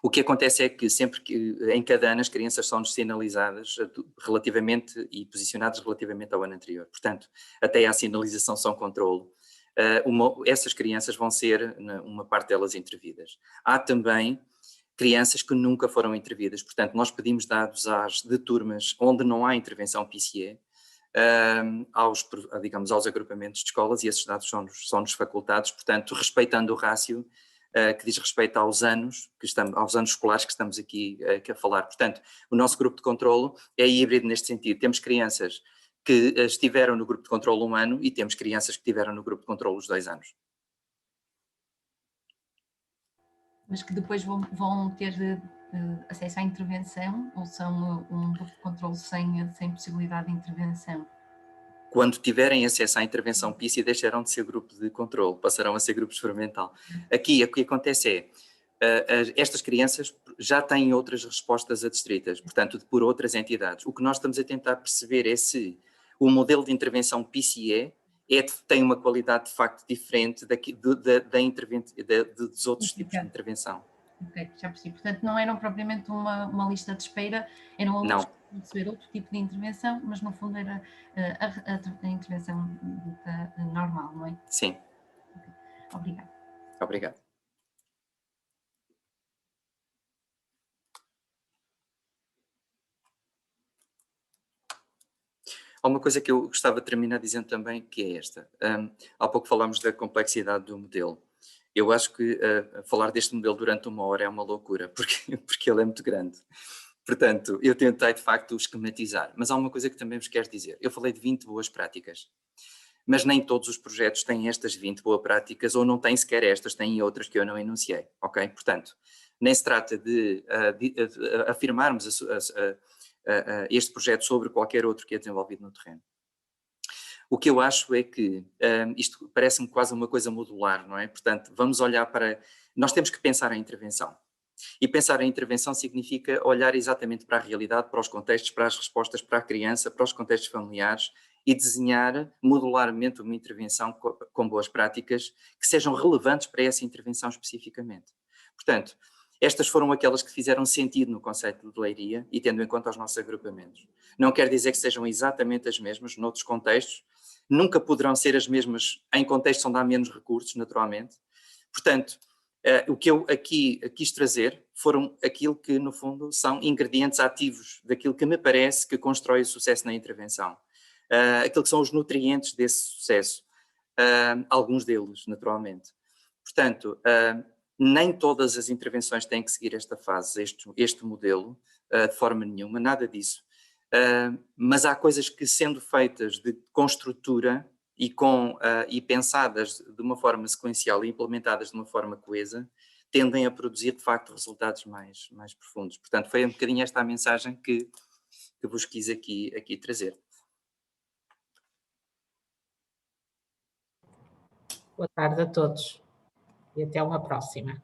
o que acontece é que sempre que, em cada ano, as crianças são-nos sinalizadas relativamente e posicionadas relativamente ao ano anterior. Portanto, até à sinalização são controle. Essas crianças vão ser, uma parte delas, intervidas. Há também crianças que nunca foram intervidas, portanto nós pedimos dados de turmas onde não há intervenção PCE, aos agrupamentos de escolas, e esses dados são-nos facultados, portanto respeitando o rácio que diz respeito aos anos escolares que estamos aqui a falar. Portanto, o nosso grupo de controlo é híbrido neste sentido. Temos crianças que estiveram no grupo de controlo 1 ano e temos crianças que estiveram no grupo de controlo os 2 anos. Mas que depois vão ter acesso à intervenção, ou são um grupo de controle sem possibilidade de intervenção? Quando tiverem acesso à intervenção PICE, deixarão de ser grupo de controle, passarão a ser grupo experimental. Aqui, o que acontece estas crianças já têm outras respostas adstritas, portanto, por outras entidades. O que nós estamos a tentar perceber é se o modelo de intervenção PCE tem uma qualidade de facto diferente dos outros tipos de intervenção. Ok, já percebi. Portanto, não eram propriamente uma lista de espera, eram outros que receber outro tipo de intervenção, mas no fundo era a intervenção normal, não é? Sim. Okay. Obrigada. Obrigado. Há uma coisa que eu gostava de terminar dizendo também, que é esta. Há pouco falámos da complexidade do modelo. Eu acho que falar deste modelo durante 1 hora é uma loucura, porque ele é muito grande. Portanto, eu tentei de facto esquematizar, mas há uma coisa que também vos quero dizer. Eu falei de 20 boas práticas, mas nem todos os projetos têm estas 20 boas práticas, ou não têm sequer estas, têm outras que eu não enunciei, ok? Portanto, nem se trata de afirmarmos este projeto sobre qualquer outro que é desenvolvido no terreno. O que eu acho é que isto parece-me quase uma coisa modular, não é? Portanto, vamos olhar para... Nós temos que pensar em intervenção. E pensar em intervenção significa olhar exatamente para a realidade, para os contextos, para as respostas, para a criança, para os contextos familiares e desenhar modularmente uma intervenção com boas práticas que sejam relevantes para essa intervenção especificamente. Portanto, estas foram aquelas que fizeram sentido no conceito de Leiria e tendo em conta os nossos agrupamentos. Não quer dizer que sejam exatamente as mesmas noutros contextos, nunca poderão ser as mesmas em contextos onde há menos recursos, naturalmente. Portanto, o que eu aqui quis trazer foram aquilo que, no fundo, são ingredientes ativos daquilo que me parece que constrói o sucesso na intervenção. Aquilo que são os nutrientes desse sucesso. Alguns deles, naturalmente. Portanto, nem todas as intervenções têm que seguir esta fase, este modelo, de forma nenhuma, nada disso. Mas há coisas que, sendo feitas com estrutura e pensadas de uma forma sequencial e implementadas de uma forma coesa, tendem a produzir, de facto, resultados mais profundos. Portanto, foi um bocadinho esta a mensagem que vos quis aqui trazer. Boa tarde a todos e até uma próxima.